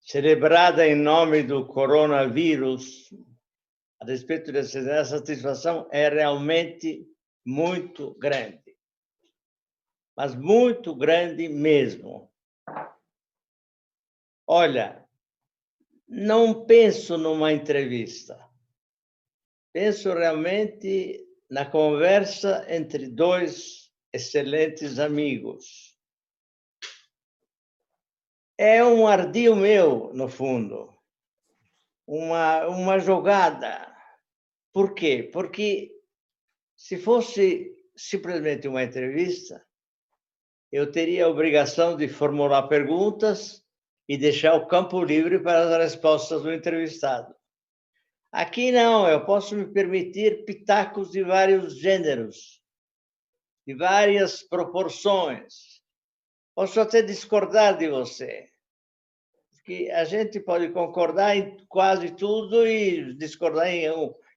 celebrada em nome do coronavírus, a respeito dessa satisfação é realmente muito grande, mas muito grande mesmo. Olha, não penso numa entrevista, penso realmente na conversa entre dois excelentes amigos. É um ardil meu, no fundo, uma jogada. Por quê? Porque se fosse simplesmente uma entrevista, eu teria a obrigação de formular perguntas e deixar o campo livre para as respostas do entrevistado. Aqui não, eu posso me permitir pitacos de vários gêneros, de várias proporções. Posso até discordar de você, porque a gente pode concordar em quase tudo e discordar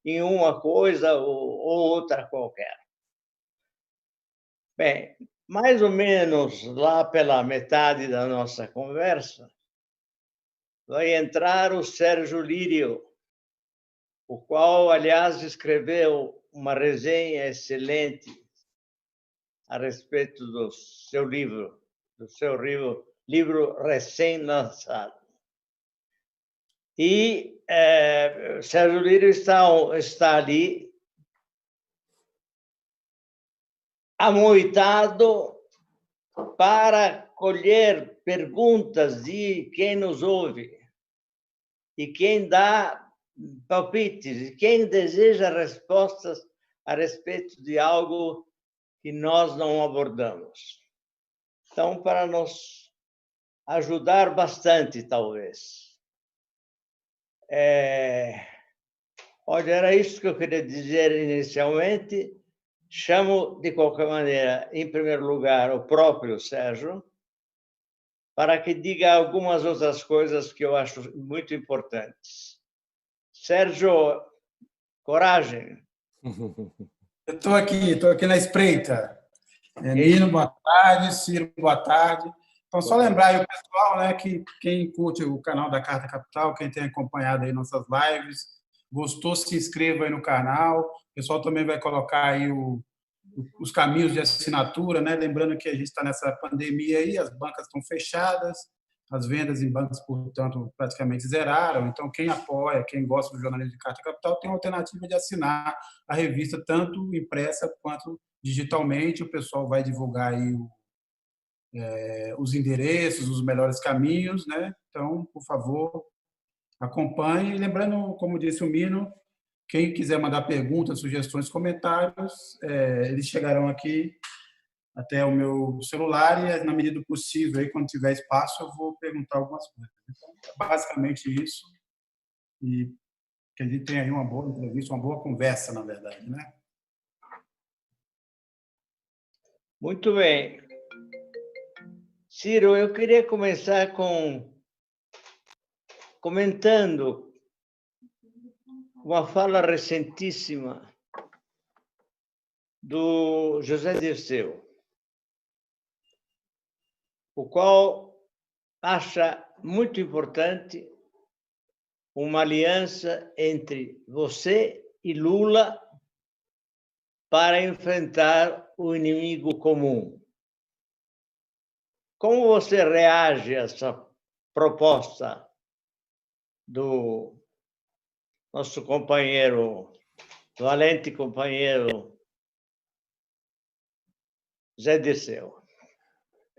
em uma coisa ou outra qualquer. Bem, mais ou menos lá pela metade da nossa conversa, vai entrar o Sérgio Lírio, o qual, aliás, escreveu uma resenha excelente a respeito do seu livro recém-lançado. E Sérgio Lírio está ali amoitado para colher perguntas de quem nos ouve e quem dá palpites, e quem deseja respostas a respeito de algo que nós não abordamos. Então, para nos ajudar bastante, talvez. Olha, era isso que eu queria dizer inicialmente. Chamo, de qualquer maneira, em primeiro lugar, o próprio Sérgio, para que diga algumas outras coisas que eu acho muito importantes. Sérgio, coragem. Eu estou aqui na espreita. Nino, boa tarde. Ciro, boa tarde. Então, só lembrar aí o pessoal, né, que quem curte o canal da Carta Capital, quem tem acompanhado aí nossas lives, gostou, se inscreva aí no canal. O pessoal também vai colocar aí os caminhos de assinatura, né? Lembrando que a gente está nessa pandemia aí, as bancas estão fechadas, as vendas em bancos, portanto, praticamente zeraram. Então, quem apoia, quem gosta do jornalismo de Carta Capital, tem a alternativa de assinar a revista, tanto impressa quanto digitalmente. O pessoal vai divulgar aí os endereços, os melhores caminhos, né? Então, por favor, acompanhe. E lembrando, como disse o Mino, quem quiser mandar perguntas, sugestões, comentários, eles chegarão aqui até o meu celular e, na medida do possível, aí, quando tiver espaço, eu vou perguntar algumas coisas. Então, é basicamente isso. E que a gente tenha aí uma boa entrevista, uma boa conversa, na verdade, né? Muito bem. Ciro, eu queria começar comentando uma fala recentíssima do José Dirceu, o qual acha muito importante uma aliança entre você e Lula para enfrentar o inimigo comum. Como você reage a essa proposta do nosso companheiro, valente companheiro Zé Dirceu?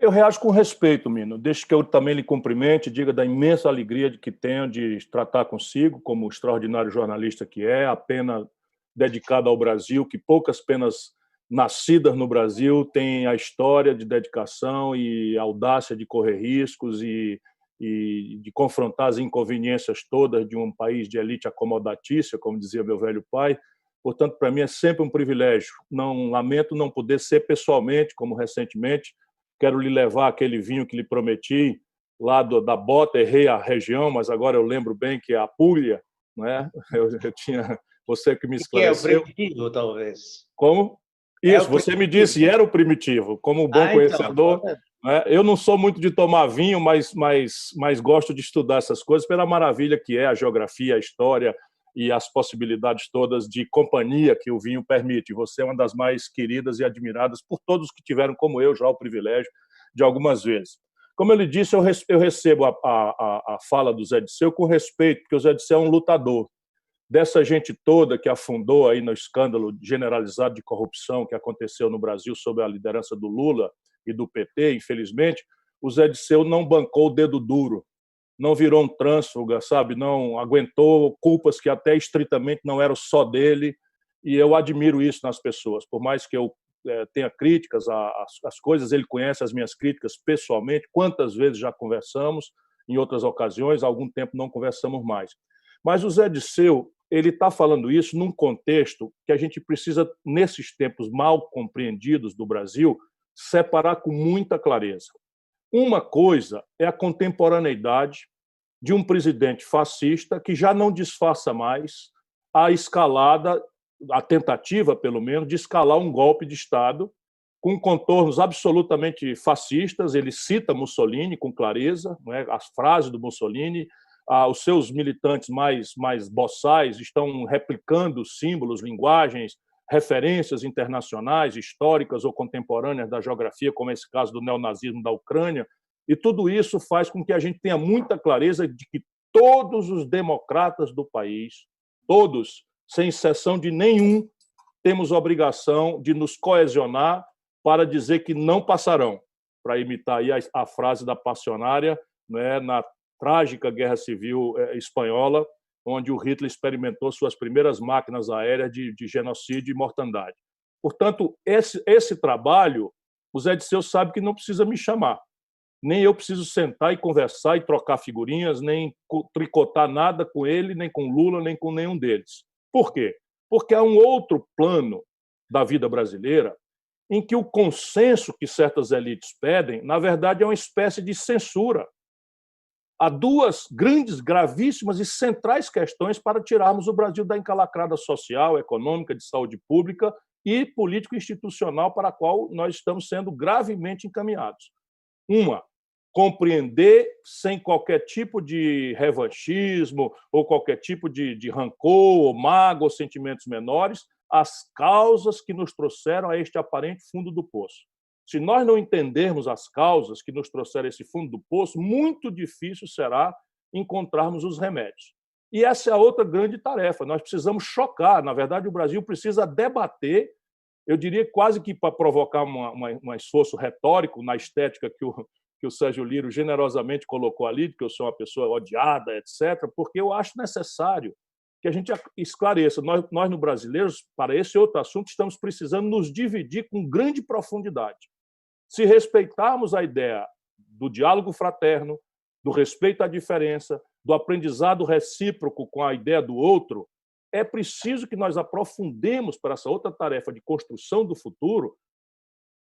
Eu reajo com respeito, Mino. Deixe que eu também lhe cumprimente, diga da imensa alegria que tenho de tratar consigo como extraordinário jornalista que é, a pena dedicada ao Brasil, que poucas penas nascidas no Brasil têm a história de dedicação e audácia de correr riscos e de confrontar as inconveniências todas de um país de elite acomodatícia, como dizia meu velho pai. Portanto, para mim é sempre um privilégio. Não lamento não poder ser pessoalmente, como recentemente. Quero lhe levar aquele vinho que lhe prometi, lá da Bota, errei a região, mas agora eu lembro bem que é a Puglia, né? Eu tinha você que me esclareceu. Que é o primitivo, talvez. Como? Isso, você me disse, e era o primitivo. Como bom conhecedor, né? Eu não sou muito de tomar vinho, mas gosto de estudar essas coisas pela maravilha que é a geografia, a história e as possibilidades todas de companhia que o vinho permite. Você é uma das mais queridas e admiradas por todos que tiveram, como eu, já o privilégio de algumas vezes. Como eu lhe disse, eu recebo a fala do Zé Disseu com respeito, porque o Zé Disseu é um lutador. Dessa gente toda que afundou aí no escândalo generalizado de corrupção que aconteceu no Brasil sob a liderança do Lula e do PT, infelizmente, o Zé Disseu não bancou o dedo duro, não virou um trânsfuga, sabe? Não aguentou culpas que até estritamente não eram só dele, e eu admiro isso nas pessoas. Por mais que eu tenha críticas às coisas, ele conhece as minhas críticas pessoalmente, quantas vezes já conversamos, em outras ocasiões, há algum tempo não conversamos mais. Mas o Zé Disseu, ele está falando isso num contexto que a gente precisa, nesses tempos mal compreendidos do Brasil, separar com muita clareza. Uma coisa é a contemporaneidade de um presidente fascista que já não disfarça mais a escalada, a tentativa, pelo menos, de escalar um golpe de Estado com contornos absolutamente fascistas. Ele cita Mussolini com clareza, não é? As frases do Mussolini, os seus militantes mais boçais estão replicando símbolos, linguagens, referências internacionais, históricas ou contemporâneas da geografia, como esse caso do neonazismo da Ucrânia, e tudo isso faz com que a gente tenha muita clareza de que todos os democratas do país, todos, sem exceção de nenhum, temos obrigação de nos coesionar para dizer que não passarão, para imitar aí a frase da Passionária, né, na trágica Guerra Civil Espanhola, onde o Hitler experimentou suas primeiras máquinas aéreas de genocídio e mortandade. Portanto, esse trabalho, o Zé Disseu sabe que não precisa me chamar. Nem eu preciso sentar e conversar e trocar figurinhas, nem tricotar nada com ele, nem com Lula, nem com nenhum deles. Por quê? Porque há um outro plano da vida brasileira em que o consenso que certas elites pedem, na verdade, é uma espécie de censura. Há duas grandes, gravíssimas e centrais questões para tirarmos o Brasil da encalacrada social, econômica, de saúde pública e político-institucional para a qual nós estamos sendo gravemente encaminhados. Uma, compreender, sem qualquer tipo de revanchismo ou qualquer tipo de rancor, ou mágoa, ou sentimentos menores, as causas que nos trouxeram a este aparente fundo do poço. Se nós não entendermos as causas que nos trouxeram esse fundo do poço, muito difícil será encontrarmos os remédios. E essa é a outra grande tarefa. Nós precisamos chocar. Na verdade, o Brasil precisa debater, eu diria quase que para provocar um esforço retórico na estética que o Sérgio Liro generosamente colocou ali, de que eu sou uma pessoa odiada, etc., porque eu acho necessário que a gente esclareça. Nós, no Brasileiros, para esse outro assunto, estamos precisando nos dividir com grande profundidade. Se respeitarmos a ideia do diálogo fraterno, do respeito à diferença, do aprendizado recíproco com a ideia do outro, é preciso que nós aprofundemos para essa outra tarefa de construção do futuro,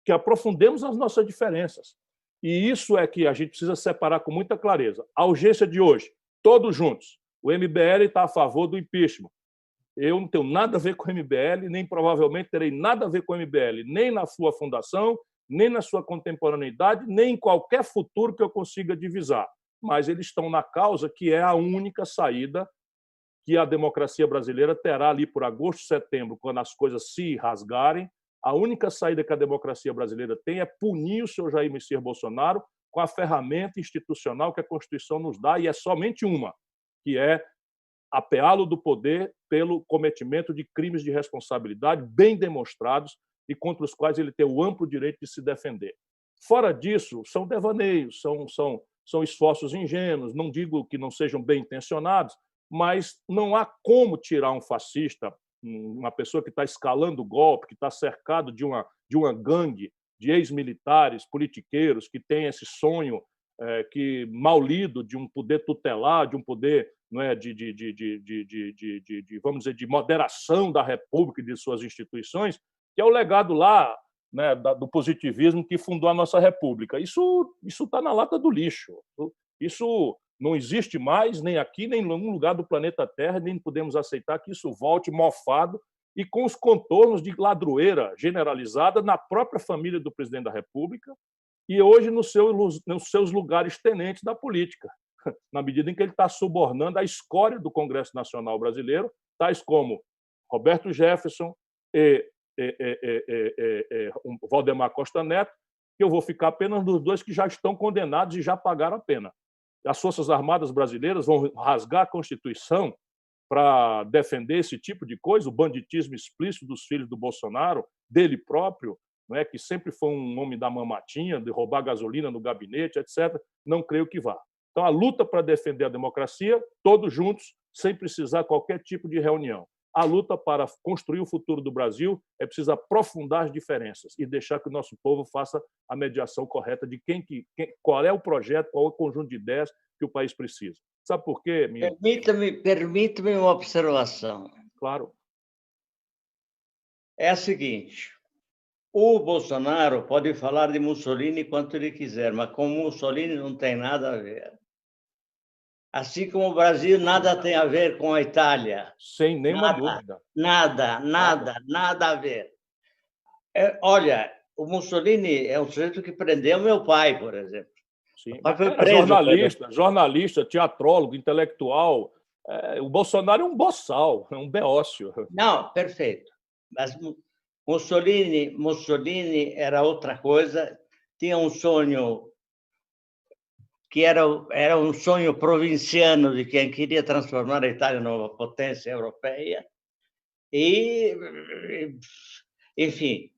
que aprofundemos as nossas diferenças. E isso é que a gente precisa separar com muita clareza. A urgência de hoje, todos juntos. O MBL está a favor do impeachment. Eu não tenho nada a ver com o MBL, nem provavelmente terei nada a ver com o MBL, nem na sua fundação, nem na sua contemporaneidade, nem em qualquer futuro que eu consiga divisar. Mas eles estão na causa que é a única saída que a democracia brasileira terá ali por agosto, setembro, quando as coisas se rasgarem. A única saída que a democracia brasileira tem é punir o seu Jair Messias Bolsonaro com a ferramenta institucional que a Constituição nos dá, e é somente uma, que é apeá-lo do poder pelo cometimento de crimes de responsabilidade bem demonstrados e contra os quais ele tem o amplo direito de se defender. Fora disso, são devaneios, são esforços ingênuos, não digo que não sejam bem intencionados, mas não há como tirar um fascista, uma pessoa que está escalando o golpe, que está cercado de uma gangue de ex-militares, politiqueiros, que tem esse sonho que mal lido de um poder tutelar, de um poder, não é, vamos dizer, de moderação da República e de suas instituições, que é o legado lá, né, do positivismo que fundou a nossa República. Isso está na lata do lixo. Isso não existe mais, nem aqui, nem em nenhum lugar do planeta Terra, nem podemos aceitar que isso volte mofado e com os contornos de ladroeira generalizada na própria família do presidente da República e hoje nos seus lugares tenentes da política, na medida em que ele está subornando a escória do Congresso Nacional Brasileiro, tais como Roberto Jefferson e Valdemar Costa Neto, que eu vou ficar apenas nos dois que já estão condenados e já pagaram a pena. As Forças Armadas brasileiras vão rasgar a Constituição para defender esse tipo de coisa, o banditismo explícito dos filhos do Bolsonaro, dele próprio, não é, que sempre foi um homem da mamatinha, de roubar gasolina no gabinete, etc. Não creio que vá. Então, a luta para defender a democracia, todos juntos, sem precisar qualquer tipo de reunião. A luta para construir o futuro do Brasil é preciso aprofundar as diferenças e deixar que o nosso povo faça a mediação correta de qual é o projeto, qual é o conjunto de ideias que o país precisa. Sabe por quê, Mino? Permita-me uma observação. Claro. É a seguinte: o Bolsonaro pode falar de Mussolini quanto ele quiser, mas com Mussolini não tem nada a ver. Assim como o Brasil nada tem a ver com a Itália. Sem nenhuma dúvida. Nada a ver. Olha, o Mussolini é um sujeito que prendeu meu pai, por exemplo. Sim. Mas foi preso, jornalista, teatrólogo, intelectual. O Bolsonaro é um boçal, é um beócio. Não, perfeito. Mas Mussolini era outra coisa, tinha um sonho que era um sonho provinciano de quem queria transformar a Itália numa potência europeia e, enfim,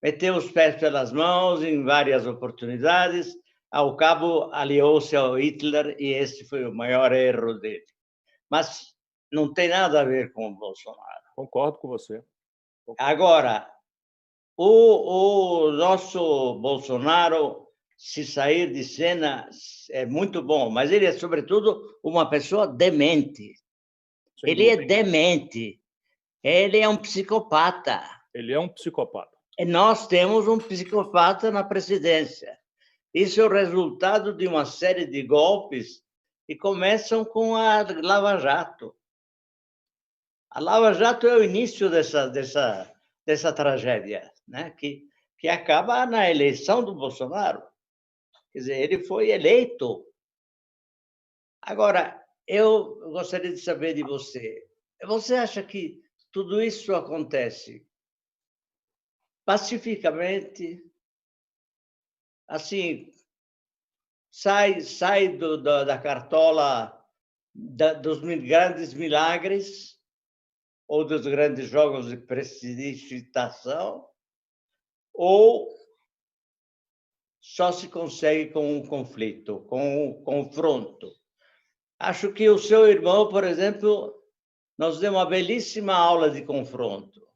meteu os pés pelas mãos em várias oportunidades, ao cabo aliou-se ao Hitler e esse foi o maior erro dele. Mas não tem nada a ver com o Bolsonaro. Concordo com você. Agora, o nosso Bolsonaro, se sair de cena, é muito bom, mas ele é, sobretudo, uma pessoa demente. Ele é demente. Ele é um psicopata. Ele é um psicopata. E nós temos um psicopata na presidência. Isso é o resultado de uma série de golpes que começam com a Lava Jato. A Lava Jato é o início dessa tragédia, né? que acaba na eleição do Bolsonaro. Quer dizer, ele foi eleito. Agora, eu gostaria de saber de você. Você acha que tudo isso acontece pacificamente? Assim, sai da cartola dos grandes milagres ou dos grandes jogos de prestidigitação, ou só se consegue com um conflito, com um confronto? Acho que o seu irmão, por exemplo, nos deu uma belíssima aula de confronto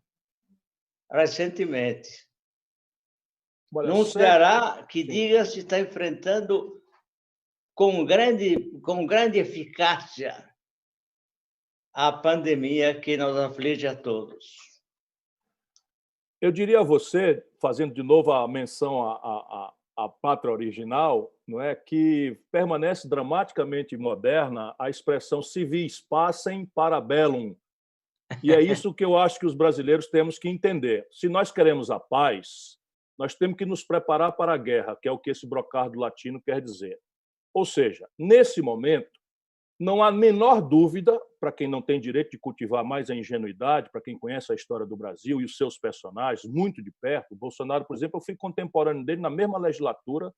recentemente. Num Ceará que, diga-se, está enfrentando com grande eficácia a pandemia que nos aflige a todos. Eu diria a você, fazendo de novo a menção à pátria original, não é, que permanece dramaticamente moderna a expressão "si vis pacem para bellum". E é isso que eu acho que os brasileiros temos que entender. Se nós queremos a paz, nós temos que nos preparar para a guerra, que é o que esse brocardo latino quer dizer. Ou seja, nesse momento, não há a menor dúvida, para quem não tem direito de cultivar mais a ingenuidade, para quem conhece a história do Brasil e os seus personagens muito de perto. O Bolsonaro, por exemplo, eu fui contemporâneo dele na mesma legislatura,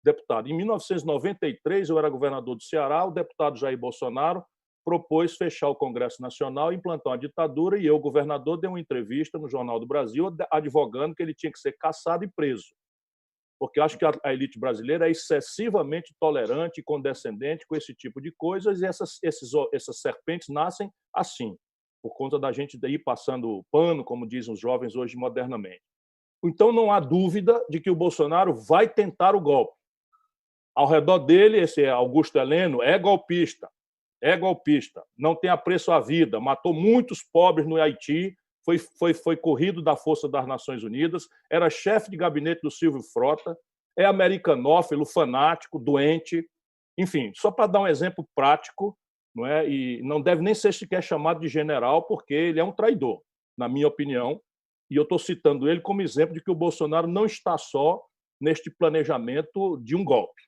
deputado. Em 1993, eu era governador do Ceará, o deputado Jair Bolsonaro propôs fechar o Congresso Nacional, implantar uma ditadura, e eu, governador, dei uma entrevista no Jornal do Brasil advogando que ele tinha que ser caçado e preso. Porque eu acho que a elite brasileira é excessivamente tolerante e condescendente com esse tipo de coisas, e essas serpentes nascem assim, por conta da gente ir passando pano, como dizem os jovens hoje modernamente. Então, não há dúvida de que o Bolsonaro vai tentar o golpe. Ao redor dele, esse Augusto Heleno é golpista, não tem apreço à vida, matou muitos pobres no Haiti, foi corrido da Força das Nações Unidas, era chefe de gabinete do Silvio Frota, é americanófilo, fanático, doente, enfim, só para dar um exemplo prático, não é? E não deve nem ser sequer chamado de general, porque ele é um traidor, na minha opinião, e eu estou citando ele como exemplo de que o Bolsonaro não está só neste planejamento de um golpe.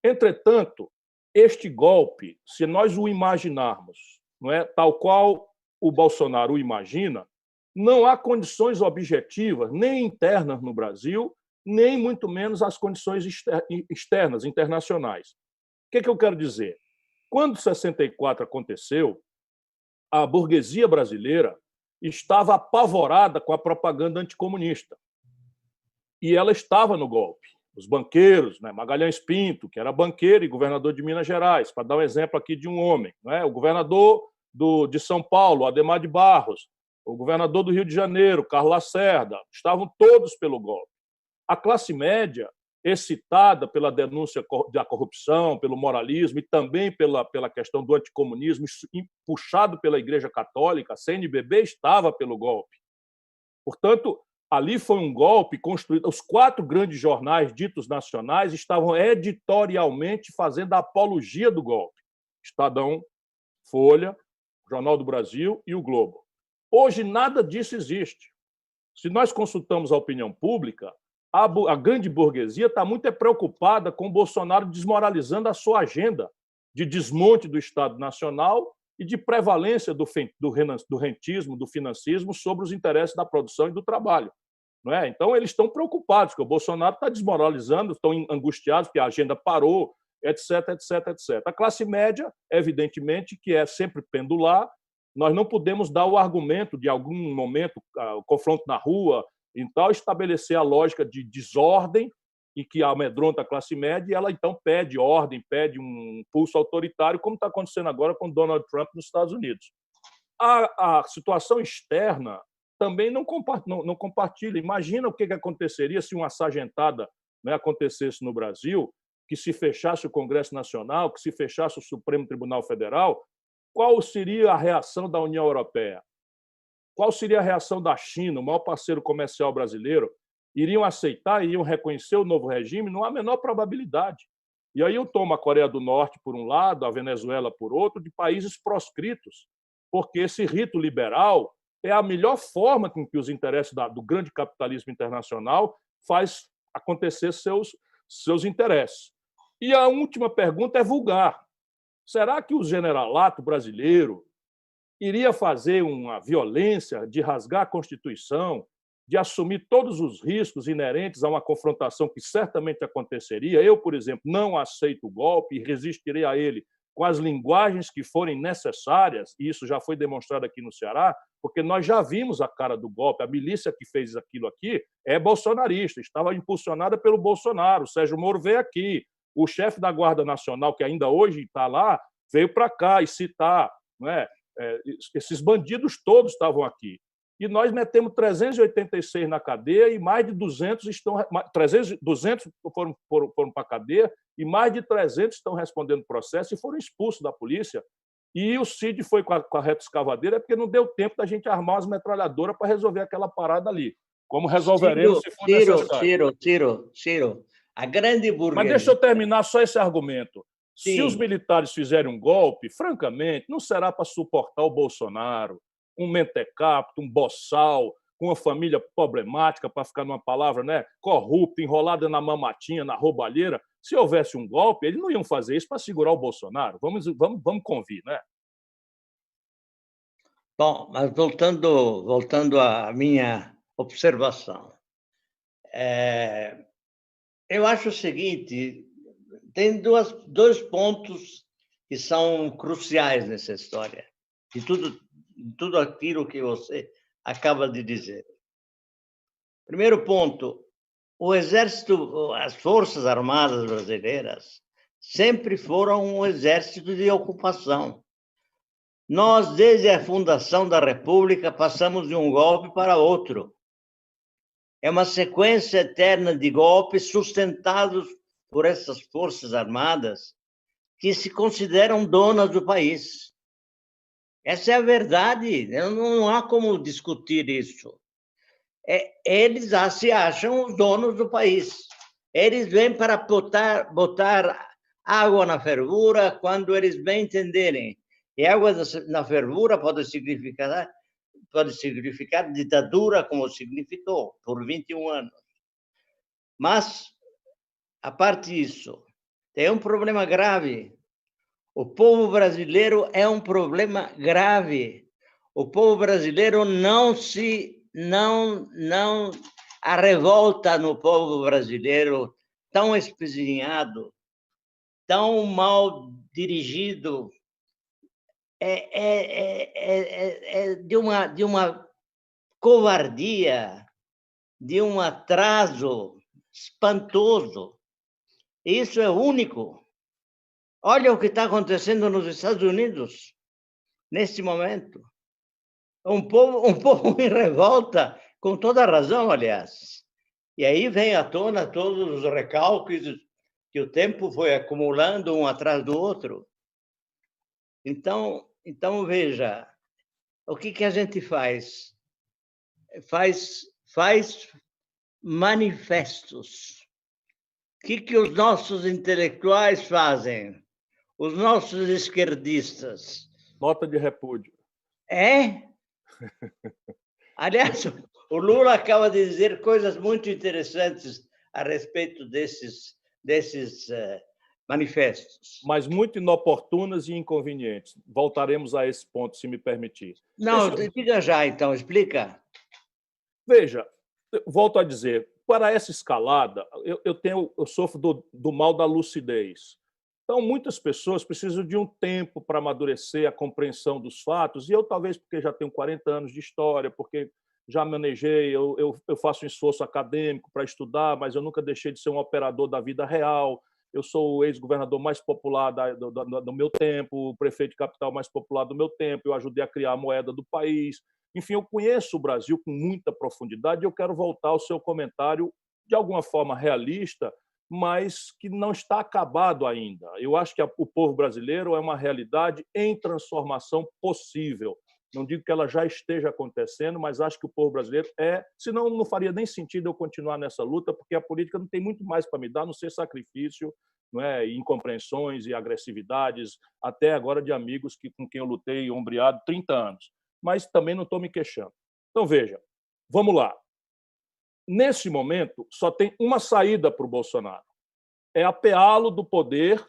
Entretanto, este golpe, se nós o imaginarmos, não é, tal qual o Bolsonaro o imagina, não há condições objetivas, nem internas no Brasil, nem muito menos as condições externas, internacionais. O que eu quero dizer? Quando 64 aconteceu, a burguesia brasileira estava apavorada com a propaganda anticomunista. E ela estava no golpe. Os banqueiros, né? Magalhães Pinto, que era banqueiro e governador de Minas Gerais, para dar um exemplo aqui de um homem, né? O governador de São Paulo, Adhemar de Barros, o governador do Rio de Janeiro, Carlos Lacerda, estavam todos pelo golpe. A classe média, excitada pela denúncia da corrupção, pelo moralismo e também pela questão do anticomunismo, puxado pela Igreja Católica, a CNBB estava pelo golpe. Portanto, ali foi um golpe construído. Os 4 grandes jornais ditos nacionais estavam editorialmente fazendo a apologia do golpe. Estadão, Folha, Jornal do Brasil e o Globo. Hoje, nada disso existe. Se nós consultamos a opinião pública, a grande burguesia está muito preocupada com o Bolsonaro desmoralizando a sua agenda de desmonte do Estado Nacional e de prevalência do rentismo, do financismo sobre os interesses da produção e do trabalho. Não é? Então, eles estão preocupados, que o Bolsonaro está desmoralizando, estão angustiados, porque a agenda parou, etc, etc, etc. A classe média, evidentemente, que é sempre pendular, nós não podemos dar o argumento de algum momento, o confronto na rua, então estabelecer a lógica de desordem e que amedronta a classe média, e ela então pede ordem, pede um pulso autoritário, como está acontecendo agora com Donald Trump nos Estados Unidos. A situação externa também não compartilha. Imagina o que aconteceria se uma sargentada, né, acontecesse no Brasil, que se fechasse o Congresso Nacional, que se fechasse o Supremo Tribunal Federal, qual seria a reação da União Europeia? Qual seria a reação da China, o maior parceiro comercial brasileiro? Iriam aceitar, iriam reconhecer o novo regime? Não há a menor probabilidade. E aí eu tomo a Coreia do Norte por um lado, a Venezuela por outro, de países proscritos, porque esse rito liberal é a melhor forma com que os interesses do grande capitalismo internacional faz acontecer seus interesses. E a última pergunta é vulgar. Será que o generalato brasileiro iria fazer uma violência de rasgar a Constituição, de assumir todos os riscos inerentes a uma confrontação que certamente aconteceria? Eu, por exemplo, não aceito o golpe e resistirei a ele com as linguagens que forem necessárias, e isso já foi demonstrado aqui no Ceará, porque nós já vimos a cara do golpe. A milícia que fez aquilo aqui é bolsonarista, estava impulsionada pelo Bolsonaro. O Sérgio Moro veio aqui, o chefe da Guarda Nacional, que ainda hoje está lá, veio para cá e citar, não é? Esses bandidos todos estavam aqui. E nós metemos 386 na cadeia e mais de 200 foram para a cadeia e mais de 300 estão respondendo processo e foram expulsos da polícia. E o Cid foi com a reta escavadeira porque não deu tempo da gente armar as metralhadoras para resolver aquela parada ali. Como resolveremos se for necessário. Ciro, a grande burguesia... Mas deixa eu terminar só esse argumento. Sim. Se os militares fizerem um golpe, francamente, não será para suportar o Bolsonaro, um mentecapto, um boçal, com uma família problemática, para ficar numa palavra, né, corrupta, enrolada na mamatinha, na roubalheira. Se houvesse um golpe, eles não iam fazer isso para segurar o Bolsonaro. Vamos convir, né? Bom, mas voltando à minha observação, eu acho o seguinte: tem dois pontos que são cruciais nessa história, de tudo aquilo que você acaba de dizer. Primeiro ponto, o Exército, as Forças Armadas brasileiras sempre foram um exército de ocupação. Nós, desde a fundação da República, passamos de um golpe para outro. É uma sequência eterna de golpes sustentados por essas Forças Armadas que se consideram donas do país. Essa é a verdade, não há como discutir isso. Eles se acham os donos do país. Eles vêm para botar água na fervura quando eles bem entenderem. E água na fervura pode significar ditadura, como significou por 21 anos. Mas, a parte disso, tem um problema grave. O povo brasileiro é um problema grave. O povo brasileiro a revolta no povo brasileiro tão espezinhado, tão mal dirigido, é de uma covardia, de um atraso espantoso. Isso é único. Olha o que está acontecendo nos Estados Unidos neste momento. Um povo em revolta, com toda razão, aliás. E aí vem à tona todos os recalques que o tempo foi acumulando um atrás do outro. Então veja, o que a gente faz? Faz manifestos. O que os nossos intelectuais fazem? Os nossos esquerdistas? Nota de repúdio. Aliás, o Lula acaba de dizer coisas muito interessantes a respeito desses manifestos. Mas muito inoportunas e inconvenientes. Voltaremos a esse ponto, se me permitir. Não, diga já, então, explica. Veja, volto a dizer, para essa escalada, eu sofro do mal da lucidez. Então, muitas pessoas precisam de um tempo para amadurecer a compreensão dos fatos, e eu talvez porque já tenho 40 anos de história, porque já manejei, eu faço um esforço acadêmico para estudar, mas eu nunca deixei de ser um operador da vida real. Eu sou o ex-governador mais popular do meu tempo, o prefeito de capital mais popular do meu tempo, eu ajudei a criar a moeda do país. Enfim, eu conheço o Brasil com muita profundidade e eu quero voltar ao seu comentário de alguma forma realista, mas que não está acabado ainda. Eu acho que o povo brasileiro é uma realidade em transformação possível. Não digo que ela já esteja acontecendo, mas acho que o povo brasileiro senão não faria nem sentido eu continuar nessa luta, porque a política não tem muito mais para me dar, a não ser sacrifício, não é? E incompreensões e agressividades, até agora de amigos com quem eu lutei ombreado 30 anos. Mas também não estou me queixando. Então, veja, vamos lá. Nesse momento, só tem uma saída para o Bolsonaro. É apeá-lo do poder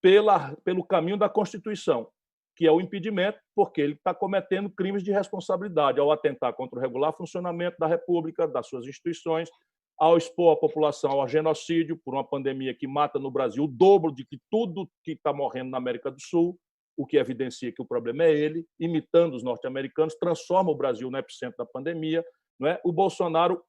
pelo caminho da Constituição, que é o impedimento, porque ele está cometendo crimes de responsabilidade ao atentar contra o regular funcionamento da República, das suas instituições, ao expor a população ao genocídio por uma pandemia que mata no Brasil o dobro de que tudo que está morrendo na América do Sul, o que evidencia que o problema é ele, imitando os norte-americanos, transforma o Brasil no epicentro da pandemia. Não é? O Bolsonaro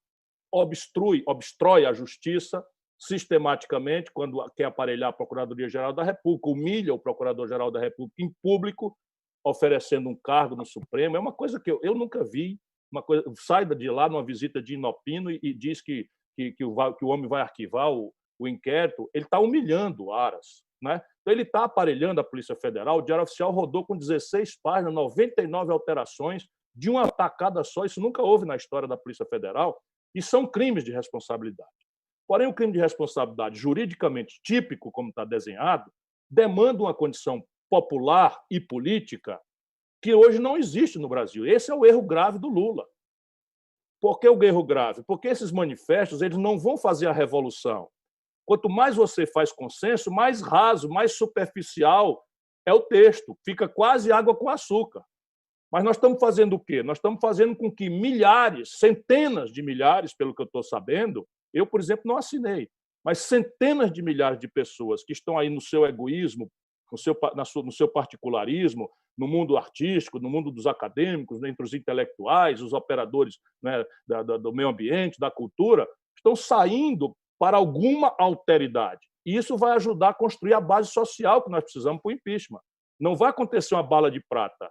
obstrói a justiça sistematicamente quando quer aparelhar a Procuradoria-Geral da República, humilha o Procurador-Geral da República em público, oferecendo um cargo no Supremo. É uma coisa que eu nunca vi. Sai de lá numa visita de inopino e diz que o homem vai arquivar o inquérito. Ele está humilhando o Aras. Né? Então, ele está aparelhando a Polícia Federal. O Diário Oficial rodou com 16 páginas, 99 alterações, de uma tacada só. Isso nunca houve na história da Polícia Federal. E são crimes de responsabilidade. Porém, o crime de responsabilidade juridicamente típico, como está desenhado, demanda uma condição popular e política que hoje não existe no Brasil. Esse é o erro grave do Lula. Por que o erro grave? Porque esses manifestos eles não vão fazer a revolução. Quanto mais você faz consenso, mais raso, mais superficial é o texto. Fica quase água com açúcar. Mas nós estamos fazendo o quê? Nós estamos fazendo com que milhares, centenas de milhares, pelo que eu estou sabendo, eu, por exemplo, não assinei, mas centenas de milhares de pessoas que estão aí no seu egoísmo, no seu particularismo, no mundo artístico, no mundo dos acadêmicos, entre os intelectuais, os operadores, né, do meio ambiente, da cultura, estão saindo para alguma alteridade. E isso vai ajudar a construir a base social que nós precisamos para o impeachment. Não vai acontecer uma bala de prata.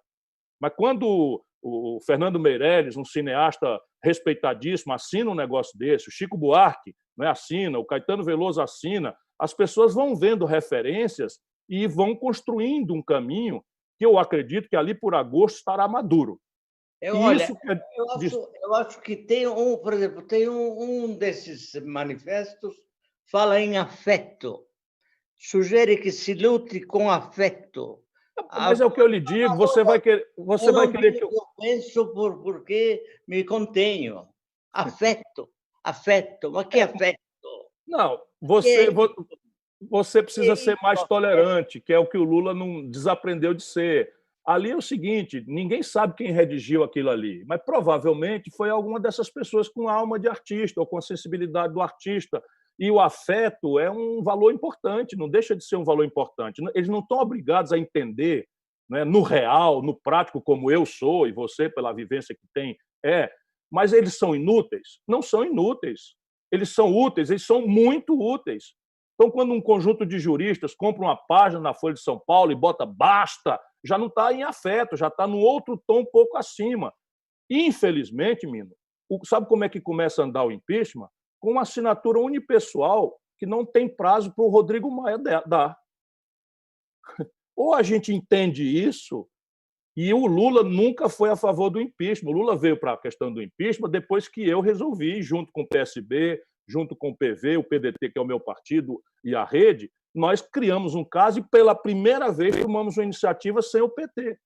Mas quando o Fernando Meirelles, um cineasta respeitadíssimo, assina um negócio desse, o Chico Buarque, né, assina, o Caetano Veloso assina, as pessoas vão vendo referências e vão construindo um caminho que eu acredito que ali por agosto estará maduro. Eu acho que tem por exemplo, tem um desses manifestos fala em afeto, sugere que se lute com afeto. Mas é o que eu lhe digo, você vai querer que eu penso porque me contenho. Afeto, mas que afeto? Não, você precisa ser mais tolerante, que é o que o Lula não desaprendeu de ser. Ali é o seguinte, ninguém sabe quem redigiu aquilo ali, mas provavelmente foi alguma dessas pessoas com alma de artista ou com a sensibilidade do artista. E o afeto é um valor importante, não deixa de ser um valor importante. Eles não estão obrigados a entender, né, no real, no prático, como eu sou, e você, pela vivência que tem, mas eles são inúteis? Não são inúteis. Eles são úteis, eles são muito úteis. Então, quando um conjunto de juristas compra uma página na Folha de São Paulo e bota basta, já não está em afeto, já está num outro tom um pouco acima. Infelizmente, Mino, sabe como é que começa a andar o impeachment? Com uma assinatura unipessoal que não tem prazo para o Rodrigo Maia dar. Ou a gente entende isso, e o Lula nunca foi a favor do impeachment. O Lula veio para a questão do impeachment depois que eu resolvi, junto com o PSB, junto com o PV, o PDT, que é o meu partido, e a Rede, nós criamos um caso e, pela primeira vez, tomamos uma iniciativa sem o PT.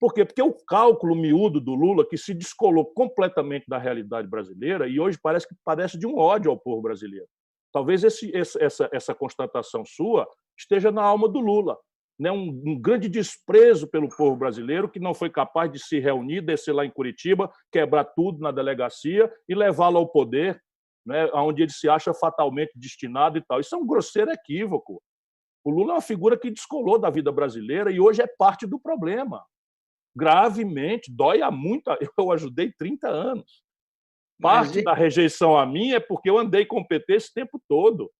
Por quê? Porque o cálculo miúdo do Lula, que se descolou completamente da realidade brasileira, e hoje parece que padece de um ódio ao povo brasileiro. Talvez essa constatação sua esteja na alma do Lula, né? Um grande desprezo pelo povo brasileiro, que não foi capaz de se reunir, descer lá em Curitiba, quebrar tudo na delegacia e levá-lo ao poder, né, onde ele se acha fatalmente destinado e tal. Isso é um grosseiro equívoco. O Lula é uma figura que descolou da vida brasileira e hoje é parte do problema. Gravemente, dói a muito. Eu ajudei 30 anos. Parte da rejeição a mim é porque eu andei com o PT esse tempo todo.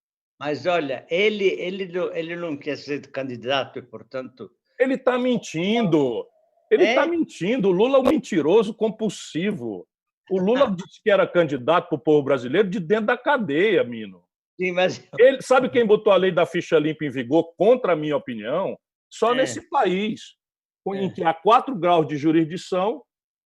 Mas, olha, ele não quer ser candidato e, portanto... Ele está mentindo. Ele está mentindo. O Lula é um mentiroso compulsivo. O Lula disse que era candidato para o povo brasileiro de dentro da cadeia, Mino. Sim, mas... Ele, sabe quem botou a lei da ficha limpa em vigor, contra a minha opinião? Só nesse país, em que há 4 graus de jurisdição,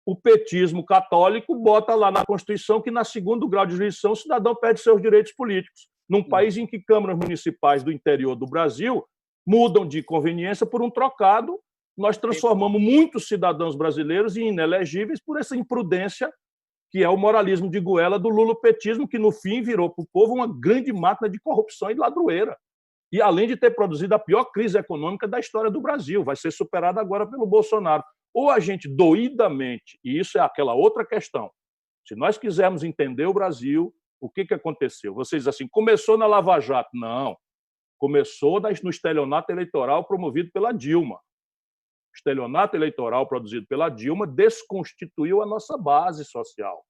o petismo católico bota lá na Constituição que, na 2º grau de jurisdição, o cidadão perde seus direitos políticos. Num país em que câmaras municipais do interior do Brasil mudam de conveniência por um trocado, nós transformamos muitos cidadãos brasileiros em inelegíveis por essa imprudência, que é o moralismo de goela do lulopetismo, que, no fim, virou para o povo uma grande máquina de corrupção e ladroeira. E, além de ter produzido a pior crise econômica da história do Brasil, vai ser superada agora pelo Bolsonaro. Ou a gente, doidamente, e isso é aquela outra questão, se nós quisermos entender o Brasil, o que aconteceu? Vocês dizem assim, começou na Lava Jato. Não, começou no estelionato eleitoral promovido pela Dilma. O estelionato eleitoral produzido pela Dilma desconstituiu a nossa base social.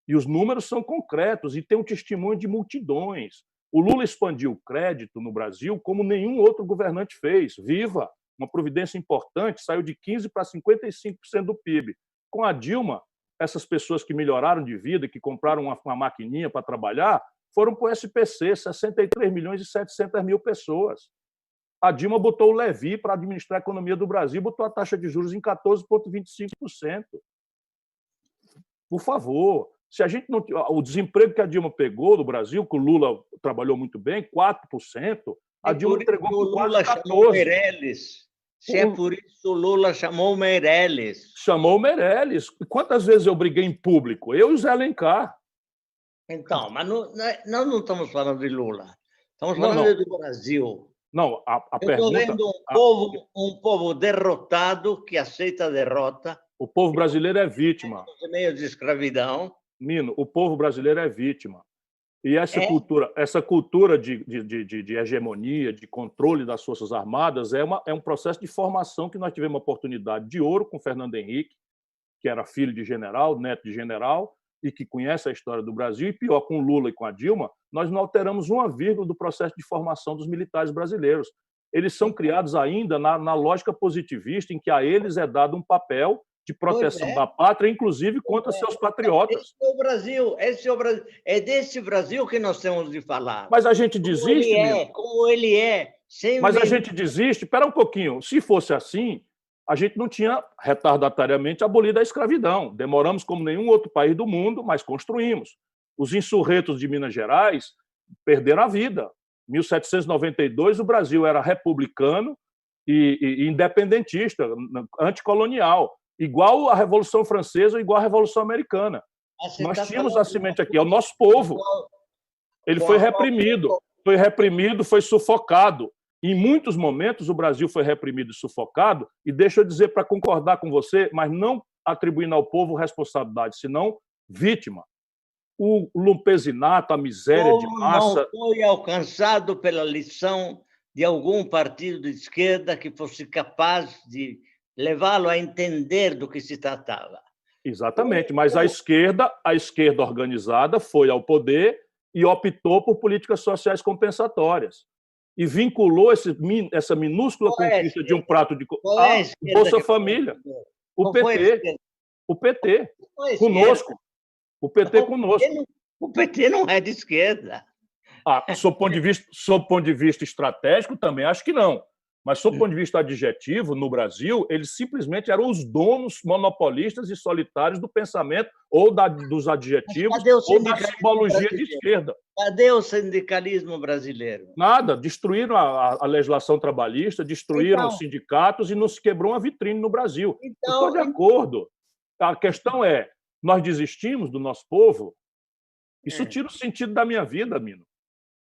E os números são concretos e tem um testemunho de multidões. O Lula expandiu o crédito no Brasil como nenhum outro governante fez. Viva! Uma providência importante, saiu de 15% para 55% do PIB. Com a Dilma, essas pessoas que melhoraram de vida, que compraram uma maquininha para trabalhar, foram para o SPC, 63 milhões e 700 mil pessoas. A Dilma botou o Levi para administrar a economia do Brasil, botou a taxa de juros em 14,25%. Por favor, se a gente não, o desemprego que a Dilma pegou no Brasil, que o Lula trabalhou muito bem, 4%, a Dilma entregou por quase 14%. Se é por isso o Lula chamou o Meirelles. Chamou o Meirelles. Quantas vezes eu briguei em público? Eu e o Zé Alencar. Então, mas nós não estamos falando de Lula. Estamos falando do Brasil. Não, a eu pergunta... estou vendo um povo derrotado que aceita a derrota. O povo brasileiro é vítima. Meio de escravidão. Mino, o povo brasileiro é vítima. E essa cultura de hegemonia, de controle das Forças Armadas, é um processo de formação que nós tivemos uma oportunidade de ouro com Fernando Henrique, que era filho de general, neto de general, e que conhece a história do Brasil, e pior, com Lula e com a Dilma, nós não alteramos uma vírgula do processo de formação dos militares brasileiros. Eles são criados ainda na lógica positivista, em que a eles é dado um papel de proteção da pátria, inclusive contra seus patriotas. Esse é o Brasil, é desse Brasil que nós temos de falar. Mas a gente desiste, como ele é. Mas a gente desiste, espera um pouquinho, se fosse assim, a gente não tinha retardatariamente abolido a escravidão. Demoramos como nenhum outro país do mundo, mas construímos. Os insurretos de Minas Gerais perderam a vida. Em 1792, o Brasil era republicano e independentista, anticolonial, igual a Revolução Francesa, igual a Revolução Americana. Nós tínhamos a semente aqui, é o nosso povo. Ele foi reprimido, foi sufocado. Em muitos momentos, o Brasil foi reprimido e sufocado, e deixa eu dizer, para concordar com você, mas não atribuindo ao povo responsabilidade, senão vítima. O lumpesinato, a miséria de massa... não foi alcançado pela lição de algum partido de esquerda que fosse capaz de levá-lo a entender do que se tratava. Exatamente, mas a esquerda organizada foi ao poder e optou por políticas sociais compensatórias. E vinculou essa minúscula conquista de um prato de... Bolsa Família. O PT. O PT. Conosco. O PT conosco. O PT não é de esquerda. Sob ponto de vista estratégico, também acho que não. Mas, sob ponto de vista adjetivo, no Brasil, eles simplesmente eram os donos monopolistas e solitários do pensamento, ou dos adjetivos, ou da simbologia de esquerda. Cadê o sindicalismo brasileiro? Nada. Destruíram a legislação trabalhista, destruíram os sindicatos e não se quebrou uma vitrine no Brasil. Estou de acordo. A questão é, nós desistimos do nosso povo? Isso tira o sentido da minha vida, Mino.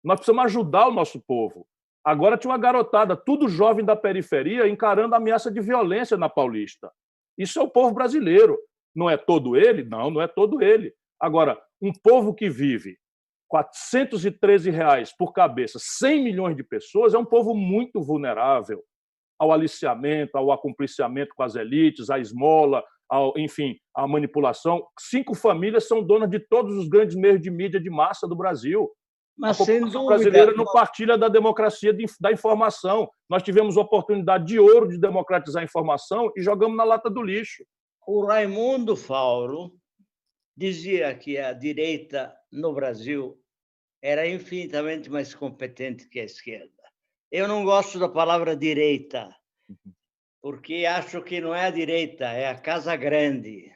Nós precisamos ajudar o nosso povo. Agora tinha uma garotada, tudo jovem da periferia, encarando a ameaça de violência na Paulista. Isso é o povo brasileiro. Não é todo ele? Não, não é todo ele. Agora, um povo que vive R$ 413 por cabeça, 100 milhões de pessoas, é um povo muito vulnerável ao aliciamento, ao acompliciamento com as elites, à esmola, enfim, à manipulação. 5 famílias são donas de todos os grandes meios de mídia de massa do Brasil. Mas, a população brasileira não partilha da democracia da informação. Nós tivemos oportunidade de ouro de democratizar a informação e jogamos na lata do lixo. O Raimundo Fauro dizia que a direita no Brasil era infinitamente mais competente que a esquerda. Eu não gosto da palavra direita, porque acho que não é a direita, é a Casa Grande.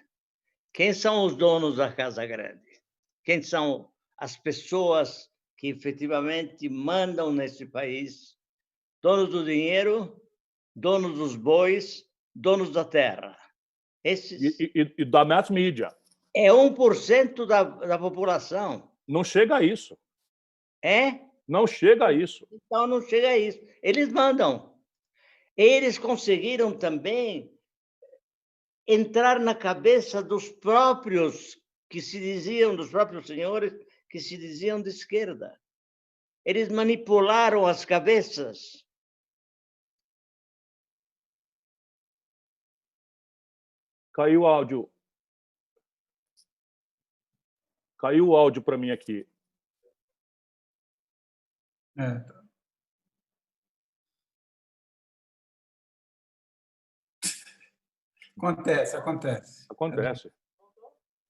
Quem são os donos da Casa Grande? Quem são as pessoas que efetivamente mandam nesse país? Donos do dinheiro, donos dos bois, donos da terra. E da mass media. É 1% da população. Não chega a isso. É? Não chega a isso. Então, não chega a isso. Eles mandam. Eles conseguiram também entrar na cabeça dos próprios dos próprios senhores que se diziam de esquerda. Eles manipularam as cabeças. Caiu o áudio. Caiu o áudio para mim aqui. Acontece.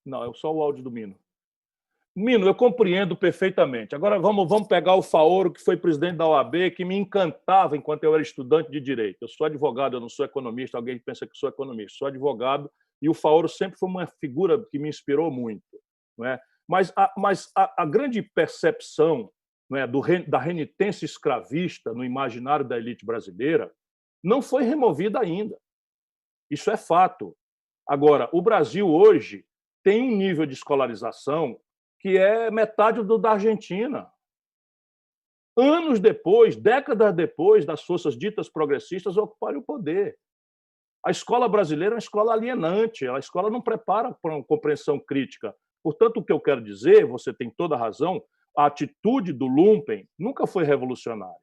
Não, é só o áudio do Mino. Mino, eu compreendo perfeitamente. Agora vamos pegar o Faoro, que foi presidente da OAB, que me encantava enquanto eu era estudante de Direito. Eu sou advogado, eu não sou economista. Alguém pensa que sou economista. Sou advogado e o Faoro sempre foi uma figura que me inspirou muito. Não é? Mas a grande percepção, não é, da renitência escravista no imaginário da elite brasileira não foi removida ainda. Isso é fato. Agora, o Brasil hoje tem um nível de escolarização que é metade do da Argentina. Anos depois, décadas depois das forças ditas progressistas ocuparem o poder. A escola brasileira é uma escola alienante, a escola não prepara para uma compreensão crítica. Portanto, o que eu quero dizer, você tem toda a razão, a atitude do lumpen nunca foi revolucionária.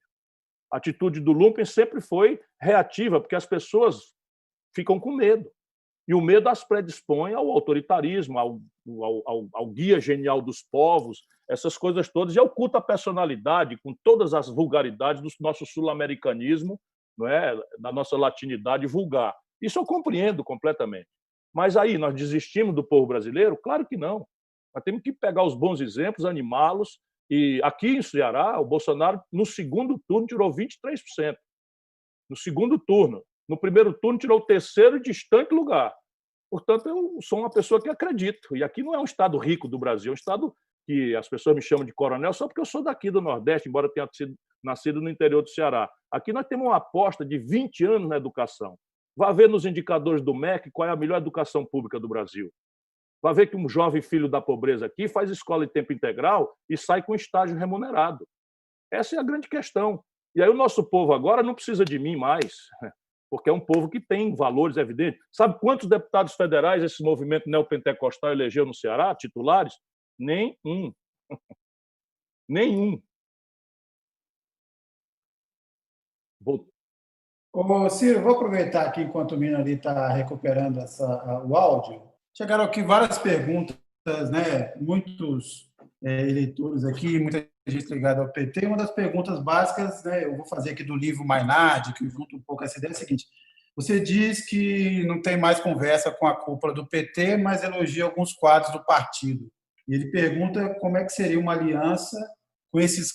A atitude do lumpen sempre foi reativa, porque as pessoas ficam com medo. E o medo as predispõe ao autoritarismo, ao guia genial dos povos, essas coisas todas, e ao culto à personalidade, com todas as vulgaridades do nosso sul-americanismo, não é? Da nossa latinidade vulgar. Isso eu compreendo completamente. Mas aí, nós desistimos do povo brasileiro? Claro que não. Nós temos que pegar os bons exemplos, animá-los, e aqui em Ceará, o Bolsonaro, no segundo turno, tirou 23%. No segundo turno. No primeiro turno, tirou o terceiro e distante lugar. Portanto, eu sou uma pessoa que acredito. E aqui não é um estado rico do Brasil, é um estado que as pessoas me chamam de coronel só porque eu sou daqui do Nordeste, embora tenha nascido no interior do Ceará. Aqui nós temos uma aposta de 20 anos na educação. Vá ver nos indicadores do MEC qual é a melhor educação pública do Brasil. Vai ver que um jovem filho da pobreza aqui faz escola em tempo integral e sai com estágio remunerado. Essa é a grande questão. E aí o nosso povo agora não precisa de mim mais, porque é um povo que tem valores evidentes. Sabe quantos deputados federais esse movimento neopentecostal elegeu no Ceará, titulares? Nenhum. Nenhum. Ô, Ciro, vou aproveitar aqui enquanto o Mina ali está recuperando o áudio. Chegaram aqui várias perguntas, né? Muitos eleitores aqui, muita gente ligada ao PT. Uma das perguntas básicas, né, eu vou fazer aqui do livro Maynard, que junta um pouco essa ideia, é a seguinte: você diz que não tem mais conversa com a cúpula do PT, mas elogia alguns quadros do partido. E ele pergunta como é que seria uma aliança com esses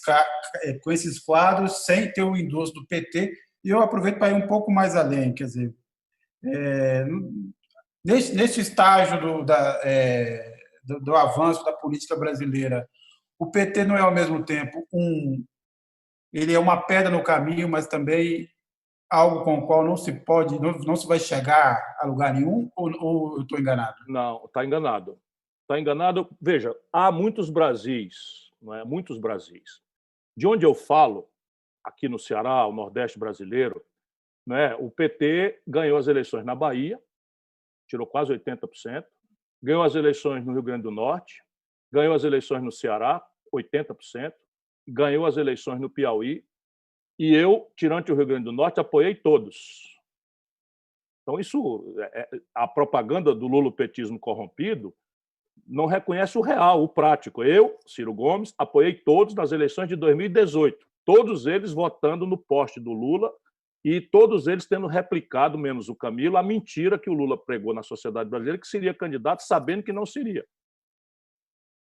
quadros sem ter o endosso do PT. E eu aproveito para ir um pouco mais além, quer dizer, nesse estágio do avanço da política brasileira, o PT não é, ao mesmo tempo, ele é uma pedra no caminho, mas também algo com o qual não se vai chegar a lugar nenhum, ou eu estou enganado? Não, está enganado. Está enganado. Veja, há muitos Brasis, não é? Muitos Brasis. De onde eu falo, aqui no Ceará, o Nordeste brasileiro, né, o PT ganhou as eleições na Bahia, tirou quase 80%, ganhou as eleições no Rio Grande do Norte, ganhou as eleições no Ceará, 80%, ganhou as eleições no Piauí, e eu, tirante o Rio Grande do Norte, apoiei todos. Então, a propaganda do lulopetismo corrompido não reconhece o real, o prático. Eu, Ciro Gomes, apoiei todos nas eleições de 2018, todos eles votando no poste do Lula e todos eles tendo replicado, menos o Camilo, a mentira que o Lula pregou na sociedade brasileira, que seria candidato sabendo que não seria.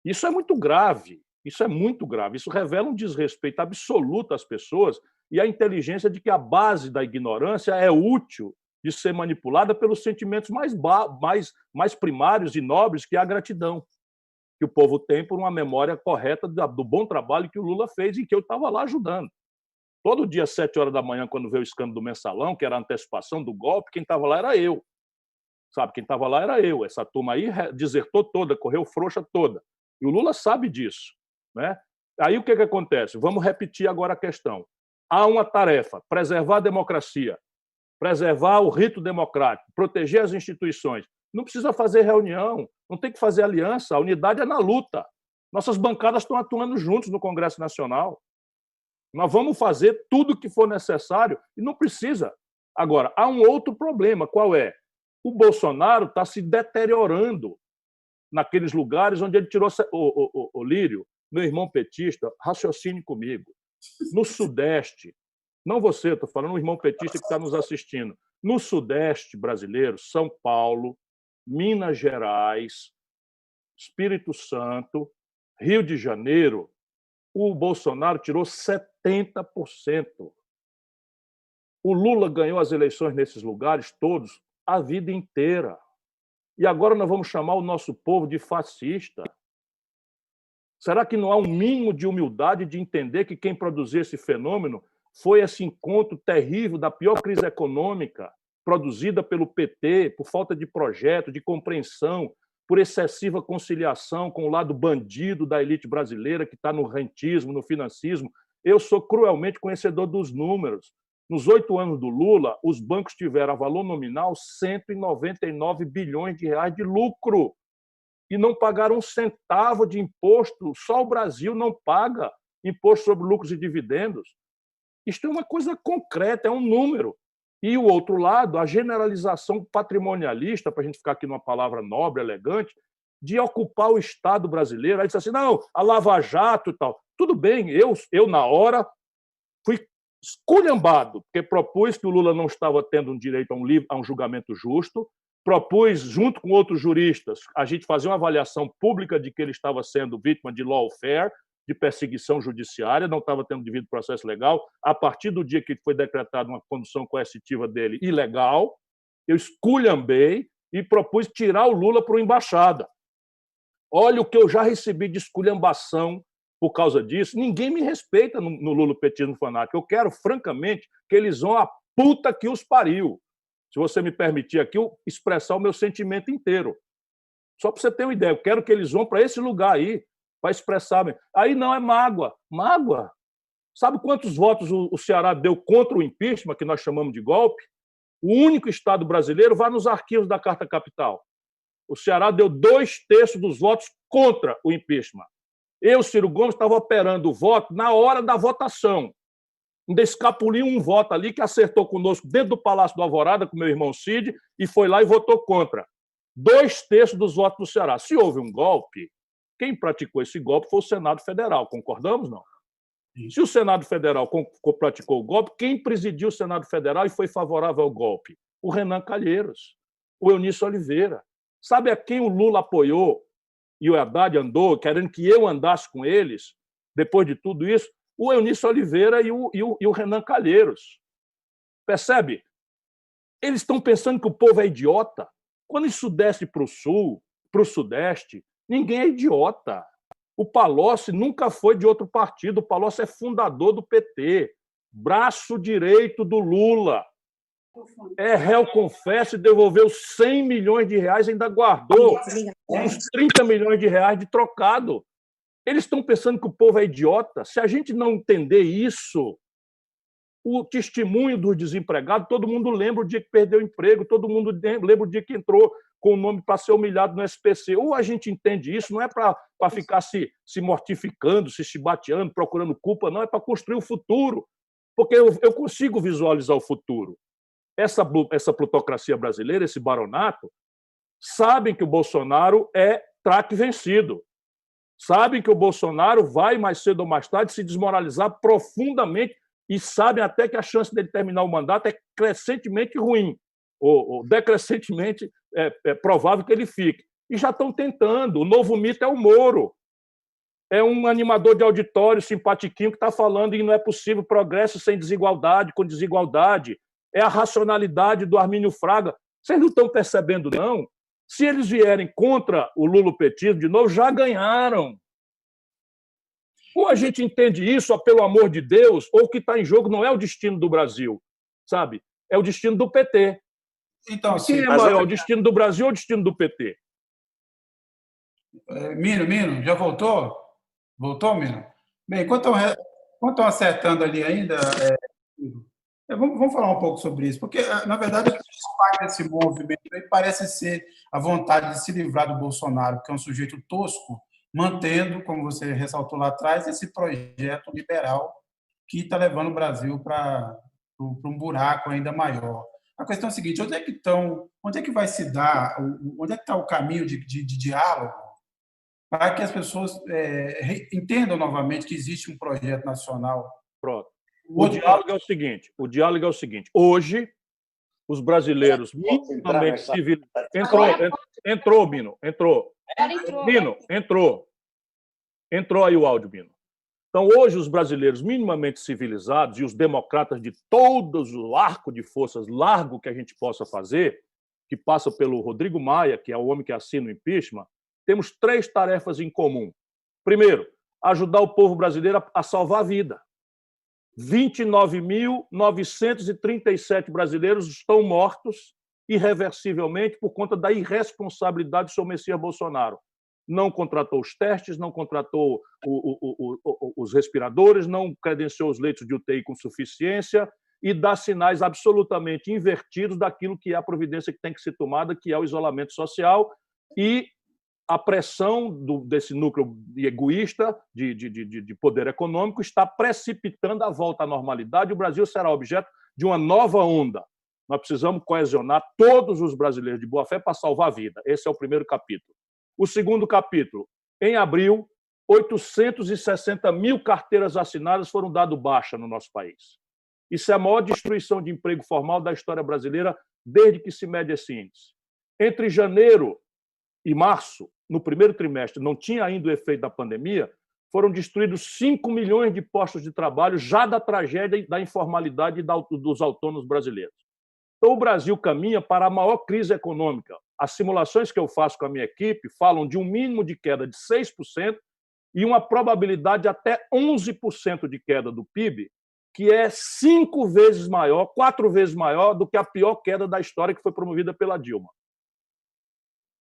Isso é muito grave, isso é muito grave. Isso revela um desrespeito absoluto às pessoas e a inteligência de que a base da ignorância é útil de ser manipulada pelos sentimentos mais primários e nobres, que é a gratidão, que o povo tem por uma memória correta do bom trabalho que o Lula fez e que eu estava lá ajudando. Todo dia, às 7 horas da manhã, quando veio o escândalo do Mensalão, que era a antecipação do golpe, quem estava lá era eu. Sabe, quem estava lá era eu. Essa turma aí desertou toda, correu frouxa toda. E o Lula sabe disso, né? Aí o que acontece? Vamos repetir agora a questão. Há uma tarefa: preservar a democracia, preservar o rito democrático, proteger as instituições. Não precisa fazer reunião, não tem que fazer aliança, a unidade é na luta. Nossas bancadas estão atuando juntos no Congresso Nacional. Nós vamos fazer tudo o que for necessário e não precisa. Agora, há um outro problema, qual é? O Bolsonaro está se deteriorando naqueles lugares onde ele tirou... O Lírio, meu irmão petista, raciocine comigo. No Sudeste, não você, estou falando o irmão petista que está nos assistindo, no Sudeste brasileiro, São Paulo, Minas Gerais, Espírito Santo, Rio de Janeiro, o Bolsonaro tirou 70%. O Lula ganhou as eleições nesses lugares todos a vida inteira. E agora nós vamos chamar o nosso povo de fascista. Será que não há um mínimo de humildade de entender que quem produziu esse fenômeno foi esse encontro terrível da pior crise econômica produzida pelo PT, por falta de projeto, de compreensão, por excessiva conciliação com o lado bandido da elite brasileira que está no rentismo, no financismo? Eu sou cruelmente conhecedor dos números. Nos 8 anos do Lula, os bancos tiveram a valor nominal 199 bilhões de reais de lucro e não pagaram um centavo de imposto. Só o Brasil não paga imposto sobre lucros e dividendos. Isto é uma coisa concreta, é um número. E o outro lado, a generalização patrimonialista, para a gente ficar aqui numa palavra nobre, elegante, de ocupar o Estado brasileiro. Aí diz assim, não, a Lava Jato e tal. Tudo bem, eu na hora, fui esculhambado, porque propus que o Lula não estava tendo um direito a um julgamento justo, propus, junto com outros juristas, a gente fazer uma avaliação pública de que ele estava sendo vítima de lawfare, de perseguição judiciária, não estava tendo devido processo legal. A partir do dia que foi decretada uma condução coercitiva dele ilegal, eu esculhambei e propus tirar o Lula para a embaixada. Olha o que eu já recebi de esculhambação por causa disso. Ninguém me respeita no lulopetismo fanático. Eu quero, francamente, que eles vão a puta que os pariu. Se você me permitir aqui, eu expressar o meu sentimento inteiro. Só para você ter uma ideia, eu quero que eles vão para esse lugar aí, para expressar. Aí não é mágoa. Mágoa? Sabe quantos votos o Ceará deu contra o impeachment, que nós chamamos de golpe? O único estado brasileiro, vai nos arquivos da Carta Capital. O Ceará deu 2/3 dos votos contra o impeachment. Eu, Ciro Gomes, estava operando o voto na hora da votação. Ainda escapuliu um voto ali que acertou conosco dentro do Palácio do Alvorada, com meu irmão Cid, e foi lá e votou contra. 2/3 dos votos do Ceará. Se houve um golpe, quem praticou esse golpe foi o Senado Federal. Concordamos, não? Se o Senado Federal praticou o golpe, quem presidiu o Senado Federal e foi favorável ao golpe? O Renan Calheiros, o Eunício Oliveira. Sabe a quem o Lula apoiou e o Haddad andou, querendo que eu andasse com eles, depois de tudo isso? O Eunício Oliveira e o Renan Calheiros. Percebe? Eles estão pensando que o povo é idiota. Quando isso desce para o sul, para o sudeste, ninguém é idiota. O Palocci nunca foi de outro partido. O Palocci é fundador do PT, braço direito do Lula. É réu confesso e devolveu 100 milhões de reais, ainda guardou uns 30 milhões de reais de trocado. Eles estão pensando que o povo é idiota. Se a gente não entender isso, o testemunho dos desempregados, todo mundo lembra o dia que perdeu o emprego, todo mundo lembra o dia que entrou com o nome para ser humilhado no SPC. Ou a gente entende isso, não é para ficar se mortificando, se chibateando, procurando culpa, não, é para construir o futuro. Porque eu consigo visualizar o futuro. Essa plutocracia brasileira, esse baronato, sabem que o Bolsonaro é traque vencido. Sabem que o Bolsonaro vai, mais cedo ou mais tarde, se desmoralizar profundamente e sabem até que a chance dele terminar o mandato é crescentemente ruim, ou decrescentemente provável que ele fique. E já estão tentando. O novo mito é o Moro. É um animador de auditório simpatiquinho que está falando que não é possível progresso sem desigualdade, com desigualdade. É a racionalidade do Armínio Fraga. Vocês não estão percebendo, não? Se eles vierem contra o lulopetismo de novo, já ganharam. Ou a gente entende isso, ó, pelo amor de Deus, ou o que está em jogo não é o destino do Brasil, sabe? É o destino do PT. Então, quem é maior, o destino do Brasil ou o destino do PT? Mino, já voltou? Voltou, Mino? Bem, enquanto estão acertando ali ainda, vamos falar um pouco sobre isso, porque, na verdade, a parte desse movimento parece ser a vontade de se livrar do Bolsonaro, que é um sujeito tosco, mantendo, como você ressaltou lá atrás, esse projeto liberal que está levando o Brasil para um buraco ainda maior. A questão é a seguinte: onde é que vai se dar, onde é que está o caminho de diálogo para que as pessoas entendam novamente que existe um projeto nacional? Pronto. O diálogo é o seguinte. Hoje, os brasileiros minimamente civilizados... Entrou, Bino. Entrou. Bino, entrou. Entrou aí o áudio, Bino. Então, hoje, os brasileiros minimamente civilizados e os democratas de todos o arco de forças largo que a gente possa fazer, que passa pelo Rodrigo Maia, que é o homem que assina o impeachment, temos 3 tarefas em comum. Primeiro, ajudar o povo brasileiro a salvar a vida. 29.937 brasileiros estão mortos irreversivelmente por conta da irresponsabilidade do seu Messias Bolsonaro. Não contratou os testes, não contratou os respiradores, não credenciou os leitos de UTI com suficiência e dá sinais absolutamente invertidos daquilo que é a providência que tem que ser tomada, que é o isolamento social e a pressão desse núcleo egoísta de poder econômico está precipitando a volta à normalidade. O Brasil será objeto de uma nova onda. Nós precisamos coesionar todos os brasileiros de boa-fé para salvar a vida. Esse é o primeiro capítulo. O segundo capítulo, em abril, 860 mil carteiras assinadas foram dadas baixa no nosso país. Isso é a maior destruição de emprego formal da história brasileira desde que se mede esse índice. Entre janeiro e março, no primeiro trimestre, não tinha ainda o efeito da pandemia, foram destruídos 5 milhões de postos de trabalho já da tragédia da informalidade dos autônomos brasileiros. Então, o Brasil caminha para a maior crise econômica. As simulações que eu faço com a minha equipe falam de um mínimo de queda de 6% e uma probabilidade de até 11% de queda do PIB, que é 5 vezes maior, 4 vezes maior do que a pior queda da história que foi promovida pela Dilma.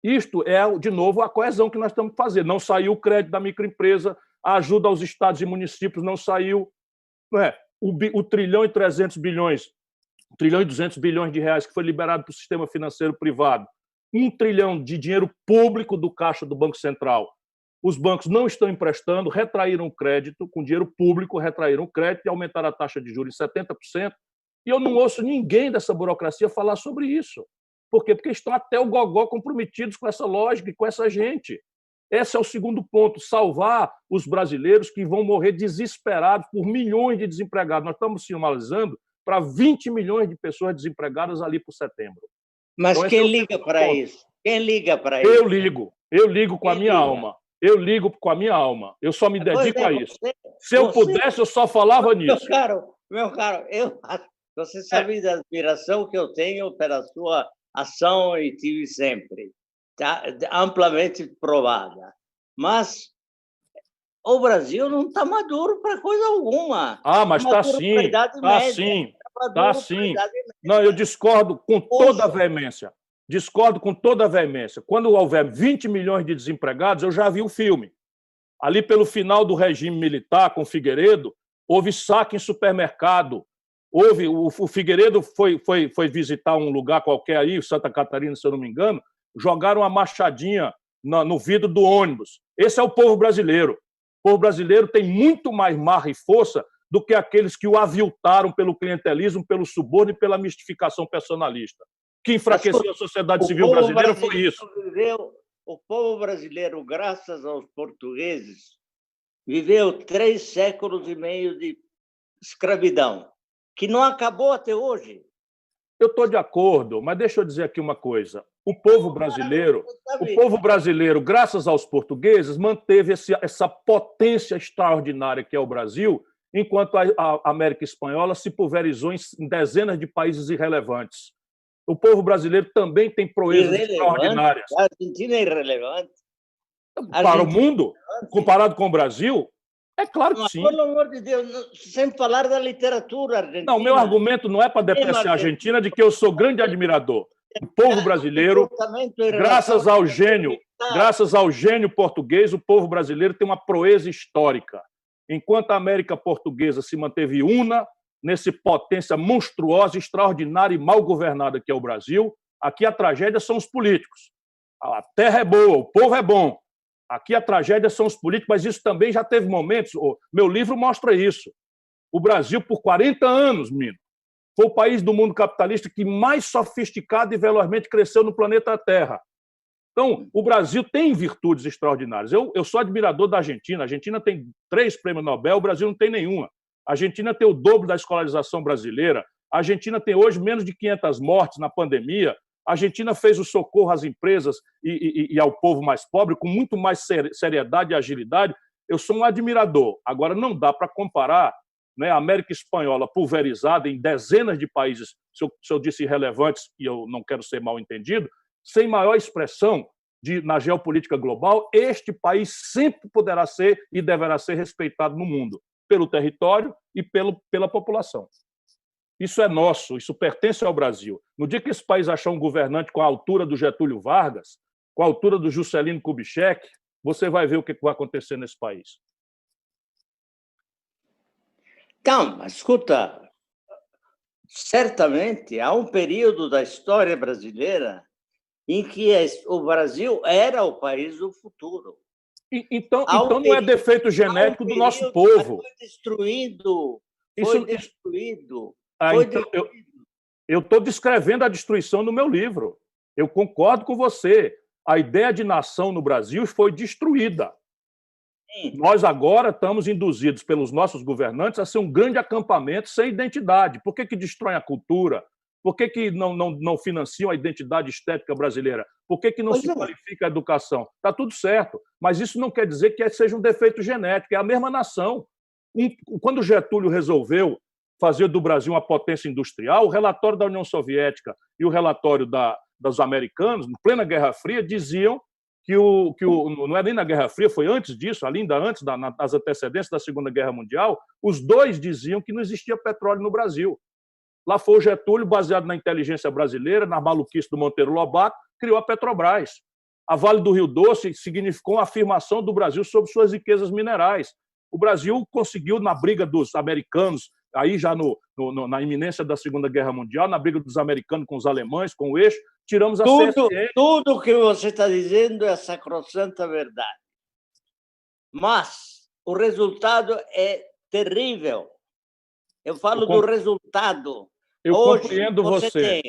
Isto é, de novo, a coesão que nós estamos fazendo. Não saiu o crédito da microempresa, a ajuda aos estados e municípios não saiu. Não é? O 1 trilhão e 300 bilhões, 1 trilhão e 200 bilhões de reais que foi liberado para o sistema financeiro privado, 1 trilhão de dinheiro público do caixa do Banco Central. Os bancos não estão emprestando, retraíram o crédito, com dinheiro público, retraíram o crédito e aumentaram a taxa de juros em 70%. E eu não ouço ninguém dessa burocracia falar sobre isso. Por quê? Porque estão até o gogó comprometidos com essa lógica e com essa gente. Esse é o segundo ponto, salvar os brasileiros que vão morrer desesperados por milhões de desempregados. Nós estamos sinalizando para 20 milhões de pessoas desempregadas ali por setembro. Mas então, quem liga para isso? Quem liga para isso? Eu ligo com a minha alma. Eu ligo com a minha alma. Eu só me dedico a isso. Se eu pudesse, eu só falava nisso. Meu caro, você sabe da admiração que eu tenho pela sua ação e tive sempre. Tá amplamente provada. Mas o Brasil não está maduro para coisa alguma. Mas está sim. Está sim. Está sim. Não, eu discordo com toda a veemência. Discordo com toda a veemência. Quando houver 20 milhões de desempregados, eu já vi o filme. Ali pelo final do regime militar, com Figueiredo, houve saque em supermercado. O Figueiredo foi visitar um lugar qualquer aí, Santa Catarina, se eu não me engano, jogaram uma machadinha no vidro do ônibus. Esse é o povo brasileiro. O povo brasileiro tem muito mais marra e força do que aqueles que o aviltaram pelo clientelismo, pelo suborno e pela mistificação personalista. Que enfraqueceu a sociedade civil brasileira foi isso. O povo brasileiro, graças aos portugueses, viveu 3 séculos e meio de escravidão, que não acabou até hoje. Eu estou de acordo, mas deixa eu dizer aqui uma coisa. O povo brasileiro, graças aos portugueses, manteve essa potência extraordinária que é o Brasil, enquanto a América Espanhola se pulverizou em dezenas de países irrelevantes. O povo brasileiro também tem proezas extraordinárias. A Argentina é irrelevante. Para o mundo, comparado com o Brasil, é claro que sim. Pelo amor de Deus, sem falar da literatura argentina. Não, meu argumento não é para depreciar a Argentina, de que eu sou grande admirador. O povo brasileiro, graças ao gênio português, o povo brasileiro tem uma proeza histórica. Enquanto a América Portuguesa se manteve una nesse potência monstruosa, extraordinária e mal governada que é o Brasil, aqui a tragédia são os políticos. A terra é boa, o povo é bom. Aqui a tragédia são os políticos, mas isso também já teve momentos. Meu livro mostra isso. O Brasil, por 40 anos, menino, foi o país do mundo capitalista que mais sofisticado e velozmente cresceu no planeta Terra. Então, o Brasil tem virtudes extraordinárias. Eu sou admirador da Argentina. A Argentina tem 3 prêmios Nobel, o Brasil não tem nenhuma. A Argentina tem o dobro da escolarização brasileira. A Argentina tem hoje menos de 500 mortes na pandemia. A Argentina fez o socorro às empresas e ao povo mais pobre com muito mais seriedade e agilidade. Eu sou um admirador. Agora, não dá para comparar, né, a América Espanhola pulverizada em dezenas de países, se eu disse irrelevantes, e eu não quero ser mal entendido, sem maior expressão na geopolítica global. Este país sempre poderá ser e deverá ser respeitado no mundo, pelo território e pela população. Isso é nosso, isso pertence ao Brasil. No dia que esse país achar um governante com a altura do Getúlio Vargas, com a altura do Juscelino Kubitschek, você vai ver o que vai acontecer nesse país. Então, escuta, certamente há um período da história brasileira em que o Brasil era o país do futuro. Então não é defeito genético do nosso povo. Foi destruído. Eu estou descrevendo a destruição no meu livro. Eu concordo com você. A ideia de nação no Brasil foi destruída. Sim. Nós agora estamos induzidos pelos nossos governantes a ser um grande acampamento sem identidade. Por que destroem a cultura? Por que não financiam a identidade estética brasileira? Por que não se qualifica a educação? Está tudo certo, mas isso não quer dizer que seja um defeito genético, é a mesma nação. Quando Getúlio resolveu fazer do Brasil uma potência industrial, o relatório da União Soviética e o relatório dos americanos, em plena Guerra Fria, diziam que não é nem na Guerra Fria, foi antes disso, ainda antes das antecedências da Segunda Guerra Mundial, os dois diziam que não existia petróleo no Brasil. Lá foi o Getúlio, baseado na inteligência brasileira, na maluquice do Monteiro Lobato, criou a Petrobras. A Vale do Rio Doce significou uma afirmação do Brasil sobre suas riquezas minerais. O Brasil conseguiu, na briga dos americanos, aí já na iminência da Segunda Guerra Mundial, na briga dos americanos com os alemães, com o eixo, tiramos a CSN. Tudo que você está dizendo é sacrossanta verdade. Mas o resultado é terrível. Eu falo do resultado. Eu Hoje, compreendo você. você.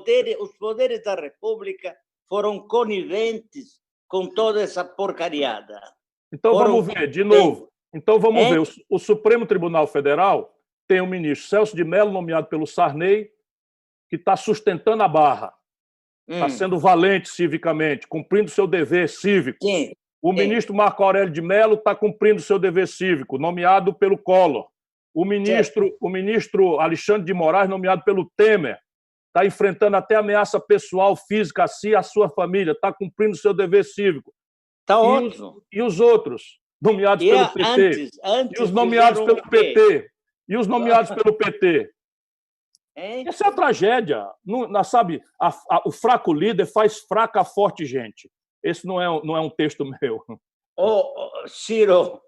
Tem os poderes da República foram coniventes com toda essa porcariada. Então vamos ver, de novo. Então vamos ver. O Supremo Tribunal Federal tem o ministro Celso de Mello, nomeado pelo Sarney, que está sustentando a barra. Está sendo valente civicamente, cumprindo seu dever cívico. Sim. O ministro Marco Aurélio de Mello está cumprindo seu dever cívico, nomeado pelo Collor. O ministro Alexandre de Moraes, nomeado pelo Temer, está enfrentando até ameaça pessoal, física a si e a sua família, está cumprindo seu dever cívico. Está ótimo. E os outros, nomeados pelo PT? Antes e os nomeados pelo PT? E os nomeados pelo PT? Essa é a tragédia. Não, sabe, o fraco líder faz fraca a forte gente. Esse não é um texto meu. Ciro,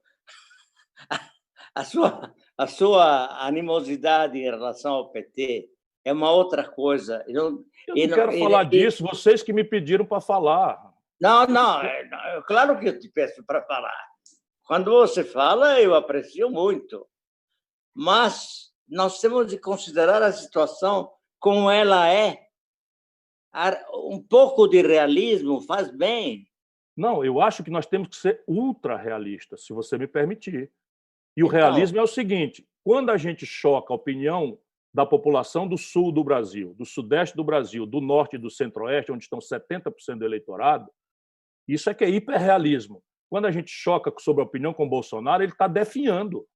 a sua animosidade em relação ao PT é uma outra coisa. Eu não quero falar disso, vocês que me pediram para falar. Não, claro que eu te peço para falar. Quando você fala, eu aprecio muito. Mas nós temos de considerar a situação como ela é. Um pouco de realismo faz bem. Não, eu acho que nós temos que ser ultra-realistas, se você me permitir. E o realismo é o seguinte: quando a gente choca a opinião da população do sul do Brasil, do sudeste do Brasil, do norte e do centro-oeste, onde estão 70% do eleitorado, isso é que é hiperrealismo. Quando a gente choca sobre a opinião com o Bolsonaro, ele está definhando.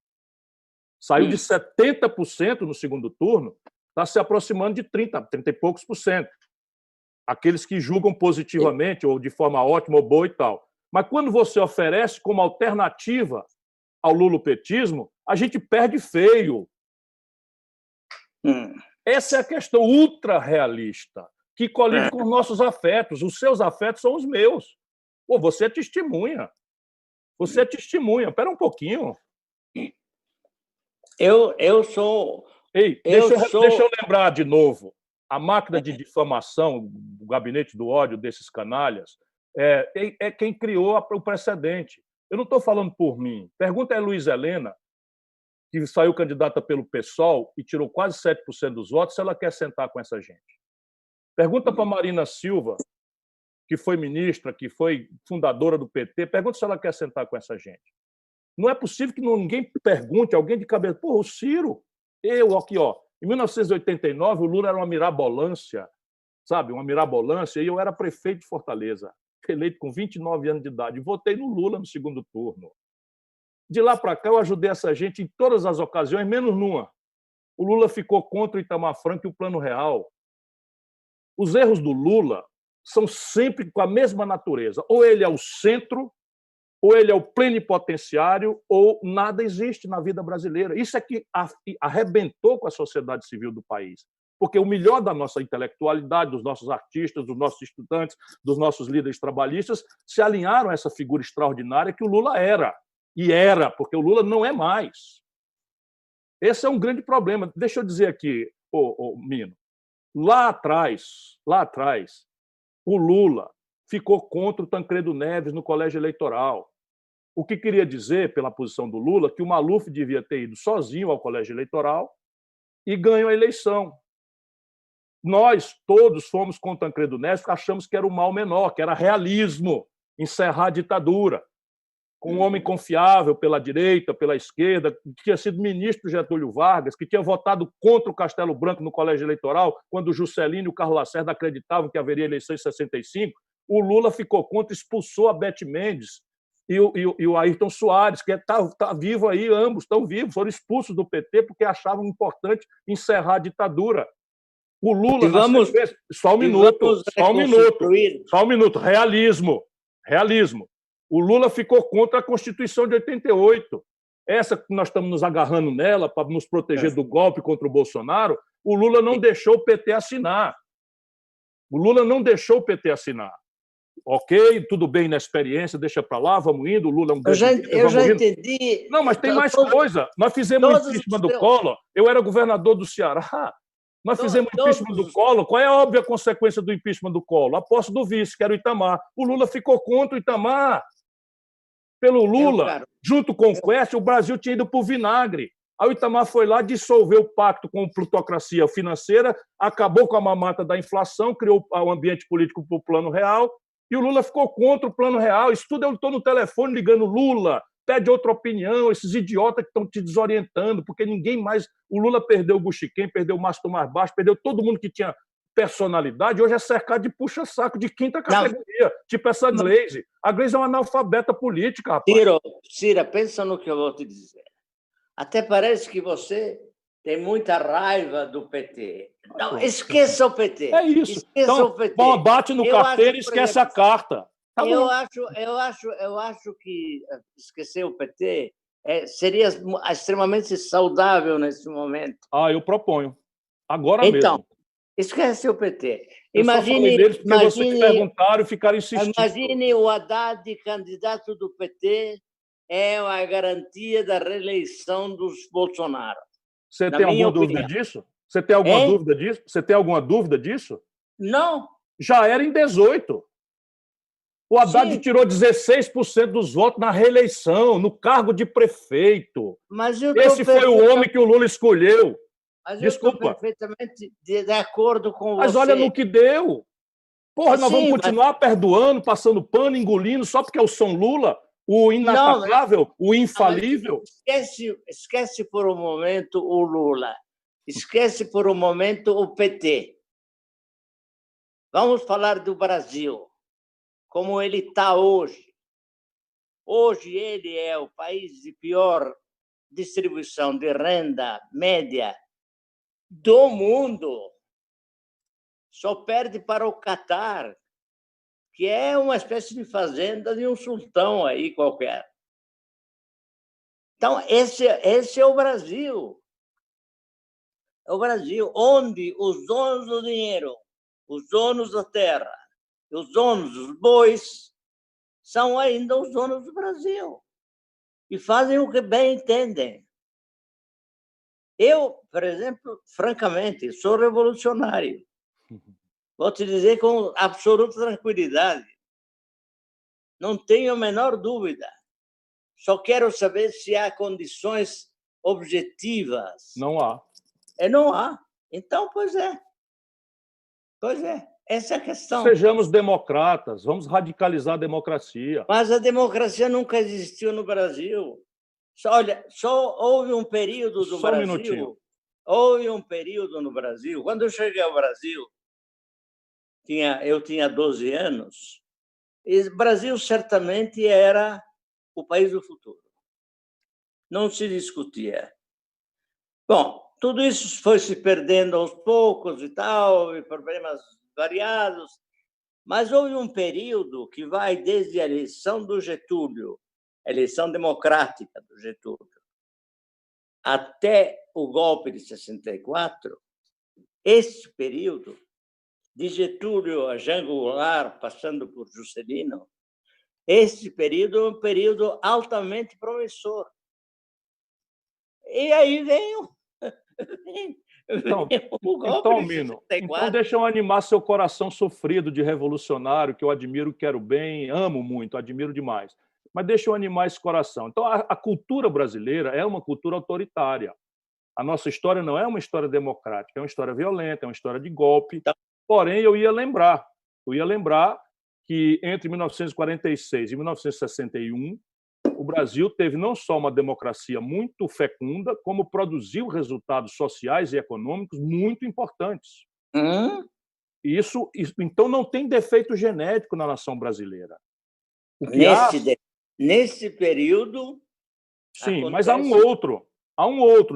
Saiu de 70% no segundo turno, está se aproximando de 30 e poucos por cento. Aqueles que julgam positivamente, ou de forma ótima ou boa e tal. Mas quando você oferece como alternativa ao lulopetismo, a gente perde feio. Essa é a questão ultra-realista, que colide com os nossos afetos. Os seus afetos são os meus. Pô, você é testemunha. Você é testemunha. Espera um pouquinho. Eu sou... Deixa eu lembrar de novo. A máquina de difamação, o gabinete do ódio desses canalhas, é quem criou o precedente. Eu não estou falando por mim. Pergunta a Luiz Helena, que saiu candidata pelo PSOL e tirou quase 7% dos votos, se ela quer sentar com essa gente. Pergunta para Marina Silva, que foi ministra, que foi fundadora do PT, pergunta se ela quer sentar com essa gente. Não é possível que ninguém pergunte, alguém de cabeça, pô, o Ciro, aqui, em 1989, o Lula era uma mirabolância, sabe? Uma mirabolância, e eu era prefeito de Fortaleza, eleito com 29 anos de idade, e votei no Lula no segundo turno. De lá para cá, eu ajudei essa gente em todas as ocasiões, menos numa. O Lula ficou contra o Itamar Franco e o Plano Real. Os erros do Lula são sempre com a mesma natureza. Ou ele é o centro, ou ele é o plenipotenciário, ou nada existe na vida brasileira. Isso é que arrebentou com a sociedade civil do país. Porque o melhor da nossa intelectualidade, dos nossos artistas, dos nossos estudantes, dos nossos líderes trabalhistas, se alinharam a essa figura extraordinária que o Lula era. E era, porque o Lula não é mais. Esse é um grande problema. Deixa eu dizer aqui, Mino, lá atrás, o Lula ficou contra o Tancredo Neves no colégio eleitoral. O que queria dizer, pela posição do Lula, que o Maluf devia ter ido sozinho ao colégio eleitoral e ganhou a eleição. Nós todos fomos com o Tancredo Neves porque achamos que era o mal menor, que era realismo, encerrar a ditadura, com um homem confiável pela direita, pela esquerda, que tinha sido ministro Getúlio Vargas, que tinha votado contra o Castelo Branco no colégio eleitoral, quando o Juscelino e o Carlos Lacerda acreditavam que haveria eleição em 65. O Lula ficou contra, expulsou a Beth Mendes e o Ayrton Soares, que está vivo aí, ambos estão vivos, foram expulsos do PT porque achavam importante encerrar a ditadura. O Lula... Só um minuto. Realismo. O Lula ficou contra a Constituição de 88. Essa que nós estamos nos agarrando nela para nos proteger do golpe contra o Bolsonaro, o Lula não deixou o PT assinar. ok, tudo bem na experiência, deixa para lá, vamos indo, o Lula é um grande líder, eu já vamos indo. entendi. Não, mas tem mais coisa. Nós fizemos o impeachment do Collor, eu era governador do Ceará, nós fizemos o impeachment do Collor. Qual é a óbvia consequência do impeachment do Collor? A posse do vice, que era o Itamar. O Lula ficou contra o Itamar. Pelo Lula, junto com o Quest, o Brasil tinha ido para o vinagre. Aí o Itamar foi lá, dissolveu o pacto com a plutocracia financeira, acabou com a mamata da inflação, criou o ambiente político para o Plano Real, e o Lula ficou contra o Plano Real. Isso tudo eu estou no telefone ligando: Lula, pede outra opinião, esses idiotas que estão te desorientando, porque ninguém mais... O Lula perdeu o Buchiquem, perdeu o Mastro Mais Baixo, perdeu todo mundo que tinha personalidade, hoje é cercado de puxa-saco de quinta categoria, tipo essa Gleisi. A Gleisi é uma analfabeta política, rapaz. Ciro, pensa no que eu vou te dizer. Até parece que você tem muita raiva do PT. Não, esqueça o PT. É isso. Esqueça então, o PT. Bom, bate no carteiro e esquece a carta. Tá eu acho que esquecer o PT seria extremamente saudável nesse momento. Eu proponho. Agora mesmo. Esquece o PT. Imagine vocês perguntaram e ficaram insistindo. Imagine o Haddad candidato do PT, é uma garantia da reeleição dos Bolsonaro. Você tem alguma dúvida disso? Você tem alguma dúvida disso? Você tem alguma dúvida disso? Não. Já era em 18. O Haddad tirou 16% dos votos na reeleição, no cargo de prefeito. Esse foi o homem que o Lula escolheu. Mas desculpa. Eu estou perfeitamente de acordo com você. Mas olha no que deu. Porra, nós vamos continuar perdoando, passando pano, engolindo, só porque é o São Lula, o inatacável, o infalível. Esquece por um momento o Lula. Esquece por um momento o PT. Vamos falar do Brasil, como ele está hoje. Hoje ele é o país de pior distribuição de renda média do mundo. Só perde para o Catar, que é uma espécie de fazenda de um sultão aí qualquer. Então, esse é o Brasil. É o Brasil onde os donos do dinheiro, os donos da terra, os donos dos bois, são ainda os donos do Brasil. E fazem o que bem entendem. Eu, por exemplo, francamente, sou revolucionário. Vou te dizer com absoluta tranquilidade. Não tenho a menor dúvida. Só quero saber se há condições objetivas. Não há. Não há. Então, pois é. Pois é. Essa é a questão. Sejamos democratas. Vamos radicalizar a democracia. Mas a democracia nunca existiu no Brasil. Olha, só houve um período do Brasil. Um minutinho. Houve um período no Brasil. Quando eu cheguei ao Brasil, eu tinha 12 anos. E o Brasil certamente era o país do futuro. Não se discutia. Bom, tudo isso foi se perdendo aos poucos e tal, e problemas variados. Mas houve um período que vai desde a eleição do Getúlio, a eleição democrática do Getúlio, até o golpe de 64, esse período, de Getúlio a Jango Goulart, passando por Juscelino, esse período é um período altamente promissor. E aí veio o golpe de 64. Então deixa eu animar seu coração sofrido de revolucionário, que eu admiro, quero bem, amo muito, admiro demais. Mas deixa eu animar esse coração. Então, a cultura brasileira é uma cultura autoritária. A nossa história não é uma história democrática, é uma história violenta, é uma história de golpe. Porém, eu ia lembrar que entre 1946 e 1961, o Brasil teve não só uma democracia muito fecunda, como produziu resultados sociais e econômicos muito importantes. Isso, então, não tem defeito genético na nação brasileira. Nesse período... Sim, acontece... mas há um outro.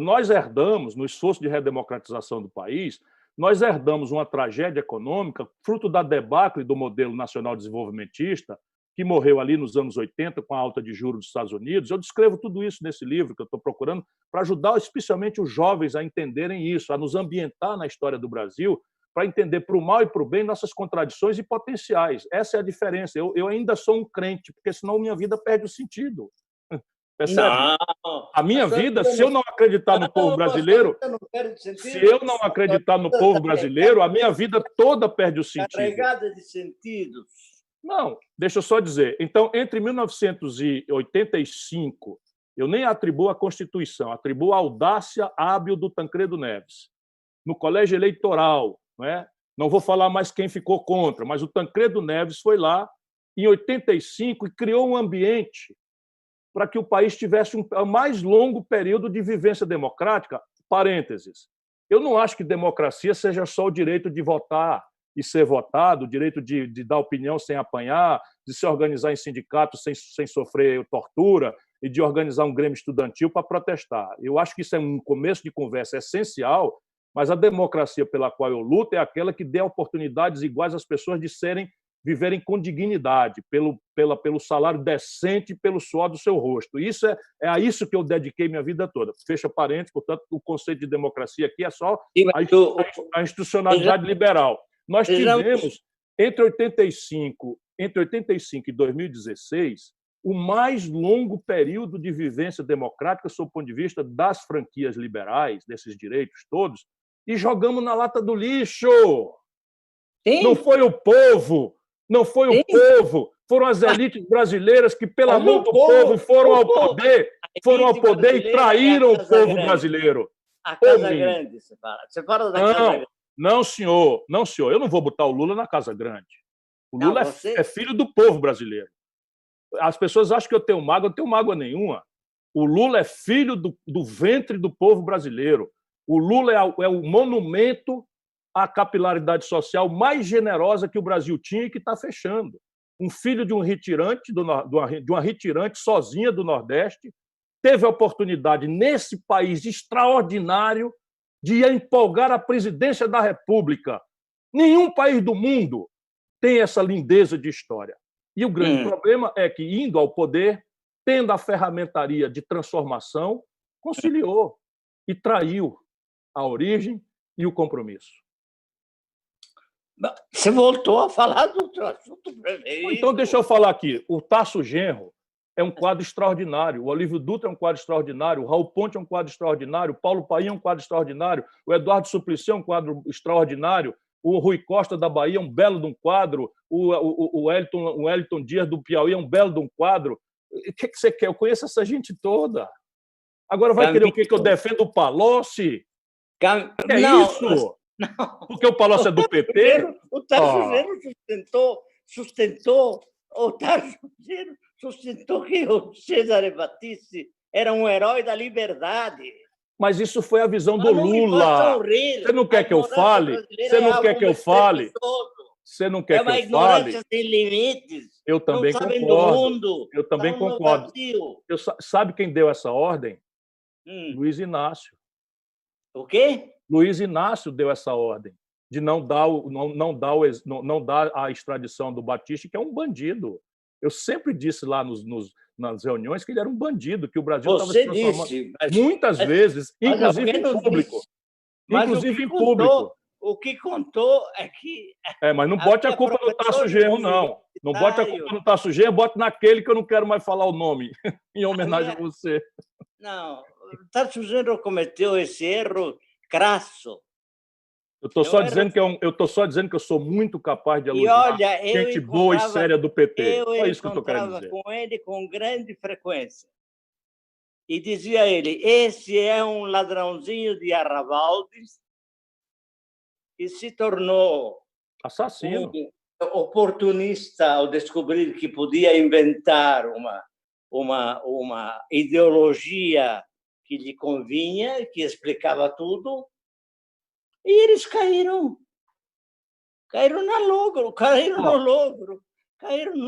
Nós herdamos, no esforço de redemocratização do país, nós herdamos uma tragédia econômica fruto da debacle do modelo nacional desenvolvimentista, que morreu ali nos anos 80 com a alta de juros dos Estados Unidos. Eu descrevo tudo isso nesse livro que eu estou procurando para ajudar especialmente os jovens a entenderem isso, a nos ambientar na história do Brasil, para entender para o mal e para o bem nossas contradições e potenciais. Essa é a diferença. Eu ainda sou um crente, porque senão minha vida perde o sentido. Percebe? Não, A minha vida, se eu não acreditar no povo brasileiro, se eu não acreditar no povo brasileiro, a minha vida toda perde o sentido. Carregada de sentidos. Não, deixa eu só dizer. Então, entre 1985, eu nem atribuo a Constituição, atribuo a audácia hábil do Tancredo Neves. No colégio eleitoral, não vou falar mais quem ficou contra, mas o Tancredo Neves foi lá em 85 e criou um ambiente para que o país tivesse um mais longo período de vivência democrática. Parênteses. Eu não acho que democracia seja só o direito de votar e ser votado, o direito de dar opinião sem apanhar, de se organizar em sindicatos sem sofrer tortura e de organizar um grêmio estudantil para protestar. Eu acho que isso é um começo de conversa essencial, mas a democracia pela qual eu luto é aquela que dê oportunidades iguais às pessoas de viverem com dignidade, pelo salário decente e pelo suor do seu rosto. Isso é a isso que eu dediquei minha vida toda. Fecha parênteses, portanto, o conceito de democracia aqui é só a institucionalidade liberal. Nós tivemos, entre 85 e 2016, o mais longo período de vivência democrática sob o ponto de vista das franquias liberais, desses direitos todos, e jogamos na lata do lixo. Sim. Não foi o povo, não foi o povo, foram as elites brasileiras que, pela mão do povo, foram ao poder e traíram o povo brasileiro. A Casa Grande, você fala. Você fala da Casa Grande. Não, senhor. Não, senhor. Eu não vou botar o Lula na Casa Grande. O Lula é filho do povo brasileiro. As pessoas acham que eu tenho mágoa, eu não tenho mágoa nenhuma. O Lula é filho do ventre do povo brasileiro. O Lula é o monumento à capilaridade social mais generosa que o Brasil tinha e que está fechando. Um filho de um retirante, de uma retirante sozinha do Nordeste, teve a oportunidade, nesse país extraordinário, de empolgar a presidência da República. Nenhum país do mundo tem essa lindeza de história. E o grande problema é que, indo ao poder, tendo a ferramentaria de transformação, conciliou e traiu a origem e o compromisso. Você voltou a falar do outro assunto preferido. Então, deixa eu falar aqui. O Tasso Genro é um quadro extraordinário. O Olívio Dutra é um quadro extraordinário. O Raul Ponte é um quadro extraordinário. O Paulo Paim é um quadro extraordinário. O Eduardo Suplicy é um quadro extraordinário. O Rui Costa da Bahia é um belo de um quadro. O Wellington Dias do Piauí é um belo de um quadro. O que você quer? Eu conheço essa gente toda. Agora vai querer o quê? Que eu defenda o Palocci? É isso? Não. Porque o Palocci é do PT? O Tasso Genro sustentou que o Cesare Battisti era um herói da liberdade. Mas isso foi a visão do Lula. Você não quer que eu fale? Você não quer que eu fale? Você não quer que eu fale? É uma ignorância sem limites. Eu também concordo. Eu também concordo. Sabe quem deu essa ordem? Luiz Inácio. O quê? Luiz Inácio deu essa ordem de não dar a extradição do Battisti, que é um bandido. Eu sempre disse lá nas reuniões que ele era um bandido, que o Brasil estava se transformando muitas vezes, inclusive em público. Inclusive em público. O que contou é que... mas não bote a culpa no Tasso Genro, não. Não bote a culpa no Tasso Genro, bote naquele que eu não quero mais falar o nome, em homenagem a você. Não, o Tasso Genro cometeu esse erro crasso. Eu estou só dizendo que eu sou muito capaz de elogiar gente boa e séria do PT. É isso que eu estou querendo dizer. Eu encontrava com ele com grande frequência. E dizia a ele, esse é um ladrãozinho de arrabaldes que se tornou assassino, oportunista ao descobrir que podia inventar uma ideologia que lhe convinha, que explicava tudo, e eles caíram no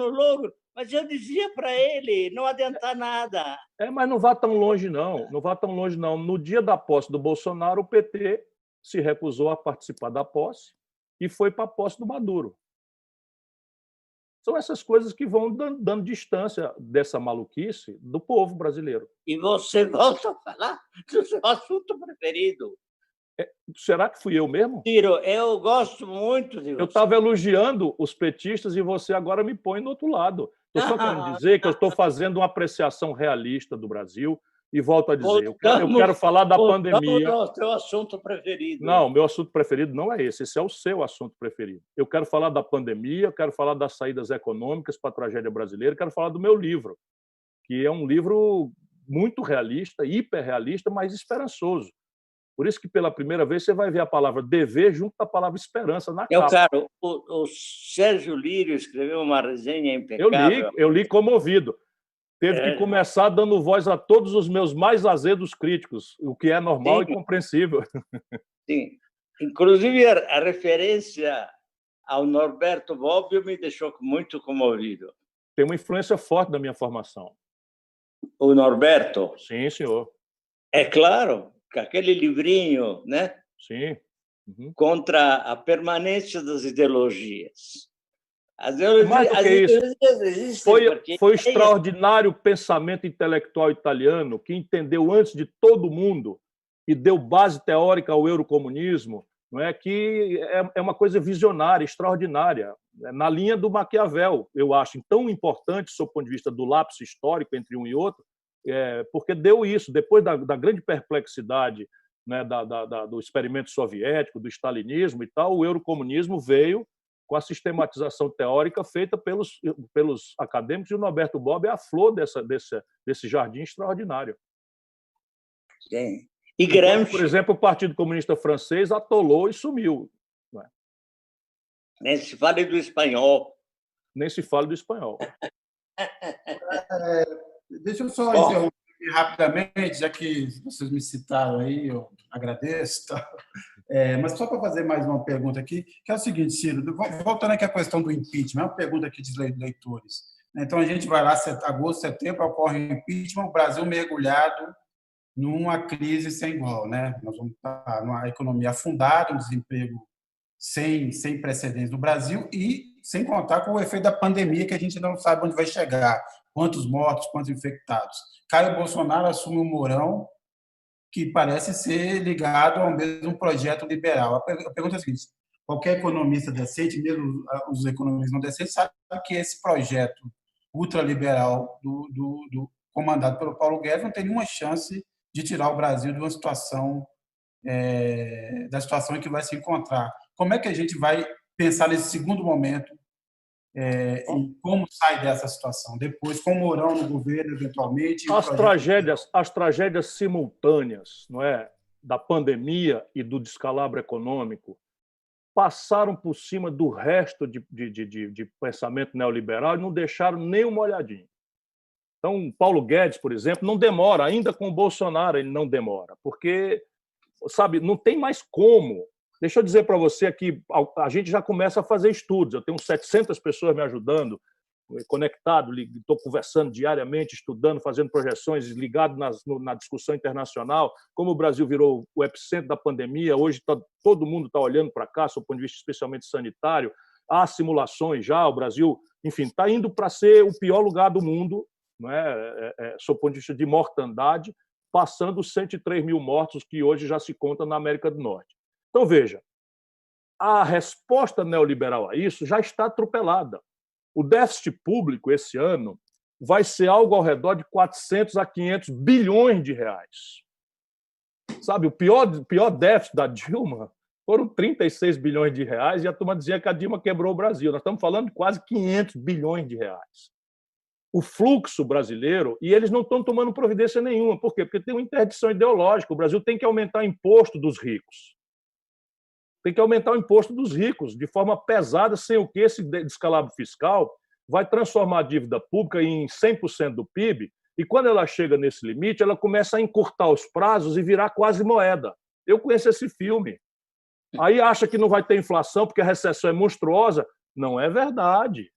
logro. Mas eu dizia para ele, não adianta nada. Mas não vá tão longe, não. Não vá tão longe, não. No dia da posse do Bolsonaro, o PT se recusou a participar da posse e foi para a posse do Maduro. São essas coisas que vão dando distância dessa maluquice do povo brasileiro. E você volta a falar do seu assunto preferido. Será que fui eu mesmo? Ciro, eu gosto muito de Eu você. estava elogiando os petistas e você agora me põe do outro lado. Estou só querendo dizer que eu estou fazendo uma apreciação realista do Brasil e volto a dizer, eu quero falar da pandemia. Voltamos ao teu assunto preferido. Não, meu assunto preferido não é esse é o seu assunto preferido. Eu quero falar da pandemia, eu quero falar das saídas econômicas para a tragédia brasileira, eu quero falar do meu livro, que é um livro muito realista, hiperrealista, mas esperançoso. Por isso que, pela primeira vez, você vai ver a palavra dever junto à palavra esperança na capa. Caro, o Sérgio Lírio escreveu uma resenha impecável. Eu li comovido. Teve que começar dando voz a todos os meus mais azedos críticos, o que é normal e compreensível. Sim. Inclusive, a referência ao Norberto Bobbio me deixou muito comovido. Tem uma influência forte da minha formação. O Norberto? Sim, senhor. É claro, com aquele livrinho, né? Sim. Uhum. Contra a permanência das ideologias. Mais do que isso, foi extraordinário o pensamento intelectual italiano que entendeu antes de todo mundo e deu base teórica ao eurocomunismo, não é, que é uma coisa visionária, extraordinária, na linha do Maquiavel, eu acho, tão importante, do ponto de vista do lapso histórico entre um e outro, porque deu isso, depois da grande perplexidade, né, do experimento soviético, do stalinismo e tal, o eurocomunismo veio com a sistematização teórica feita pelos acadêmicos, e o Norberto Bobbio é a flor desse jardim extraordinário. Sim. E Gramsci, por exemplo, o Partido Comunista Francês atolou e sumiu. Não é? Nem se fale do espanhol. Nem se fale do espanhol. Deixa eu só interromper rapidamente, já que vocês me citaram aí, eu agradeço. Tá? Mas só para fazer mais uma pergunta aqui, que é o seguinte, Ciro, voltando aqui à questão do impeachment, é uma pergunta aqui de leitores. Então, a gente vai lá, agosto, setembro, ocorre o impeachment, o Brasil mergulhado numa crise sem igual, né? Nós vamos estar numa economia afundada, um desemprego sem precedentes no Brasil e sem contar com o efeito da pandemia, que a gente não sabe onde vai chegar, quantos mortos, quantos infectados. Caio Bolsonaro assume o Mourão, que parece ser ligado ao mesmo projeto liberal. A pergunta é a seguinte: qualquer economista decente, mesmo os economistas não decentes, sabe que esse projeto ultraliberal comandado pelo Paulo Guedes não tem nenhuma chance de tirar o Brasil de uma situação da situação em que vai se encontrar. Como é que a gente vai pensar nesse segundo momento em como sai dessa situação? Depois, com o Mourão no governo, eventualmente... As tragédias simultâneas, não é, da pandemia e do descalabro econômico passaram por cima do resto de pensamento neoliberal e não deixaram nem uma olhadinha. Então, Paulo Guedes, por exemplo, não demora, ainda com o Bolsonaro ele não demora, porque, sabe, não tem mais como. Deixa eu dizer para você aqui, a gente já começa a fazer estudos, eu tenho 700 pessoas me ajudando, conectado, estou conversando diariamente, estudando, fazendo projeções, ligado na discussão internacional, como o Brasil virou o epicentro da pandemia, hoje todo mundo está olhando para cá, do ponto de vista especialmente sanitário, há simulações já, o Brasil, enfim, está indo para ser o pior lugar do mundo, não sob o ponto de vista de mortandade, passando os 103 mil mortos que hoje já se conta na América do Norte. Então, veja, a resposta neoliberal a isso já está atropelada. O déficit público esse ano vai ser algo ao redor de 400 a 500 bilhões de reais. Sabe, o pior déficit da Dilma foram 36 bilhões de reais e a turma dizia que a Dilma quebrou o Brasil. Nós estamos falando de quase 500 bilhões de reais. O fluxo brasileiro, e eles não estão tomando providência nenhuma. Por quê? Porque tem uma interdição ideológica. O Brasil tem que aumentar o imposto dos ricos. Tem que aumentar o imposto dos ricos de forma pesada, sem o que esse descalabro fiscal vai transformar a dívida pública em 100% do PIB, e quando ela chega nesse limite, ela começa a encurtar os prazos e virar quase moeda. Eu conheço esse filme. Aí acha que não vai ter inflação porque a recessão é monstruosa. Não é verdade.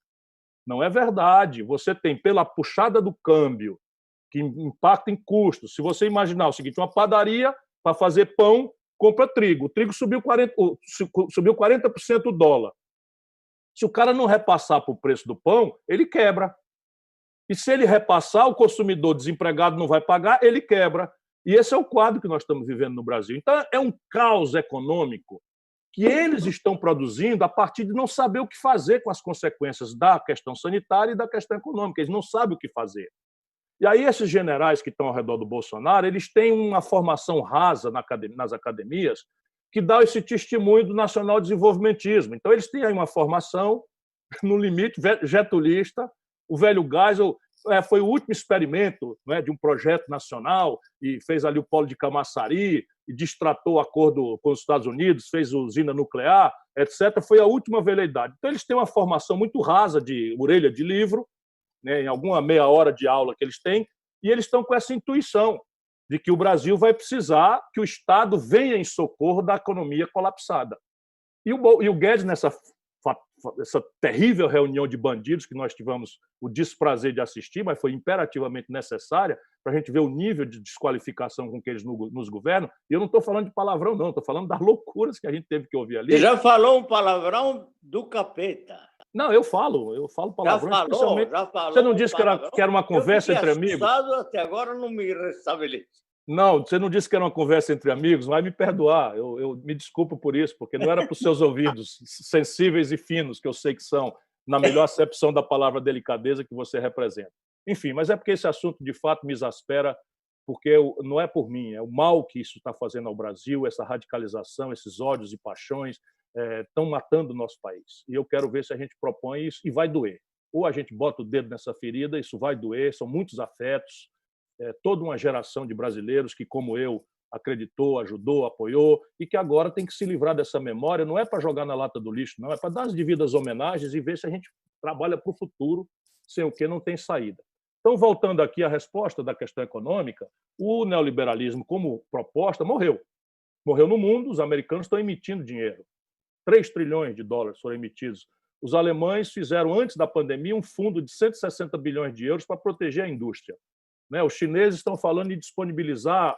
Não é verdade. Você tem, pela puxada do câmbio, que impacta em custos. Se você imaginar o seguinte, uma padaria para fazer pão, compra trigo. O trigo subiu 40% o dólar. Se o cara não repassar para o preço do pão, ele quebra. E se ele repassar, o consumidor desempregado não vai pagar, ele quebra. E esse é o quadro que nós estamos vivendo no Brasil. Então, é um caos econômico que eles estão produzindo a partir de não saber o que fazer com as consequências da questão sanitária e da questão econômica. Eles não sabem o que fazer. E aí esses generais que estão ao redor do Bolsonaro, eles têm uma formação rasa nas academias que dá esse testemunho do nacional-desenvolvimentismo. Então, eles têm aí uma formação, no limite, getulista. O velho Geisel foi o último experimento, né, de um projeto nacional e fez ali o polo de Camaçari e destratou o acordo com os Estados Unidos, fez usina nuclear, etc. Foi a última veleidade. Então, eles têm uma formação muito rasa de orelha de livro, né, em alguma meia hora de aula que eles têm, e eles estão com essa intuição de que o Brasil vai precisar que o Estado venha em socorro da economia colapsada. E o Guedes, nessa essa terrível reunião de bandidos que nós tivemos o desprazer de assistir, mas foi imperativamente necessária para a gente ver o nível de desqualificação com que eles nos governam. E eu não estou falando de palavrão, não, estou falando das loucuras que a gente teve que ouvir ali. Você já falou um palavrão do capeta. Não, eu falo palavrão. Já falou. Você não disse que era uma conversa entre amigos? Até agora não me restabeleci. Não, você não disse que era uma conversa entre amigos, vai me perdoar, eu me desculpo por isso, porque não era para os seus ouvidos sensíveis e finos, que eu sei que são, na melhor acepção da palavra delicadeza que você representa. Enfim, mas é porque esse assunto, de fato, me exaspera, porque não é por mim, é o mal que isso está fazendo ao Brasil, essa radicalização, esses ódios e paixões estão matando o nosso país. E eu quero ver se a gente propõe isso, e vai doer. Ou a gente bota o dedo nessa ferida, isso vai doer, são muitos afetos, toda uma geração de brasileiros que, como eu, acreditou, ajudou, apoiou, e que agora tem que se livrar dessa memória. Não é para jogar na lata do lixo, não, é para dar as devidas homenagens e ver se a gente trabalha para o futuro, sem o que não tem saída. Então, voltando aqui à resposta da questão econômica, o neoliberalismo, como proposta, morreu. Morreu no mundo, os americanos estão emitindo dinheiro. 3 trilhões de dólares foram emitidos. Os alemães fizeram, antes da pandemia, um fundo de 160 bilhões de euros para proteger a indústria. Os chineses estão falando em disponibilizar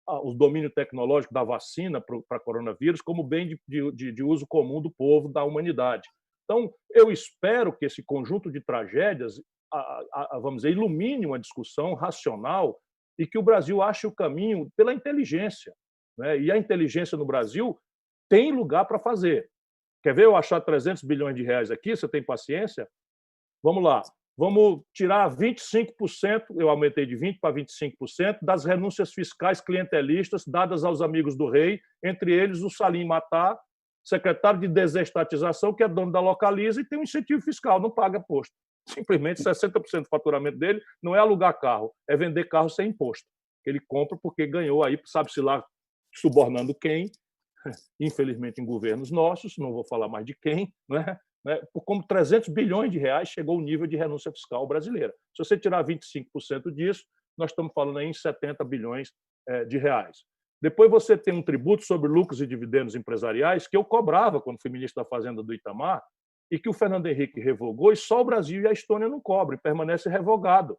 o domínio tecnológico da vacina para coronavírus como bem de uso comum do povo, da humanidade. Então, eu espero que esse conjunto de tragédias, vamos dizer, ilumine uma discussão racional e que o Brasil ache o caminho pela inteligência. E a inteligência no Brasil tem lugar para fazer. Quer ver eu achar 300 bilhões de reais aqui? Você tem paciência? Vamos lá. Vamos tirar 25%, eu aumentei de 20% para 25%, das renúncias fiscais clientelistas dadas aos amigos do rei, entre eles o Salim Matar, secretário de desestatização, que é dono da Localiza e tem um incentivo fiscal, não paga imposto. Simplesmente 60% do faturamento dele não é alugar carro, é vender carro sem imposto. Ele compra porque ganhou aí, sabe-se lá, subornando quem, infelizmente em governos nossos, não vou falar mais de quem, né? Por como 300 bilhões de reais chegou o nível de renúncia fiscal brasileira. Se você tirar 25% disso, nós estamos falando aí em 70 bilhões de reais. Depois você tem um tributo sobre lucros e dividendos empresariais que eu cobrava quando fui ministro da Fazenda do Itamar e que o Fernando Henrique revogou e só o Brasil e a Estônia não cobram, e permanece revogado.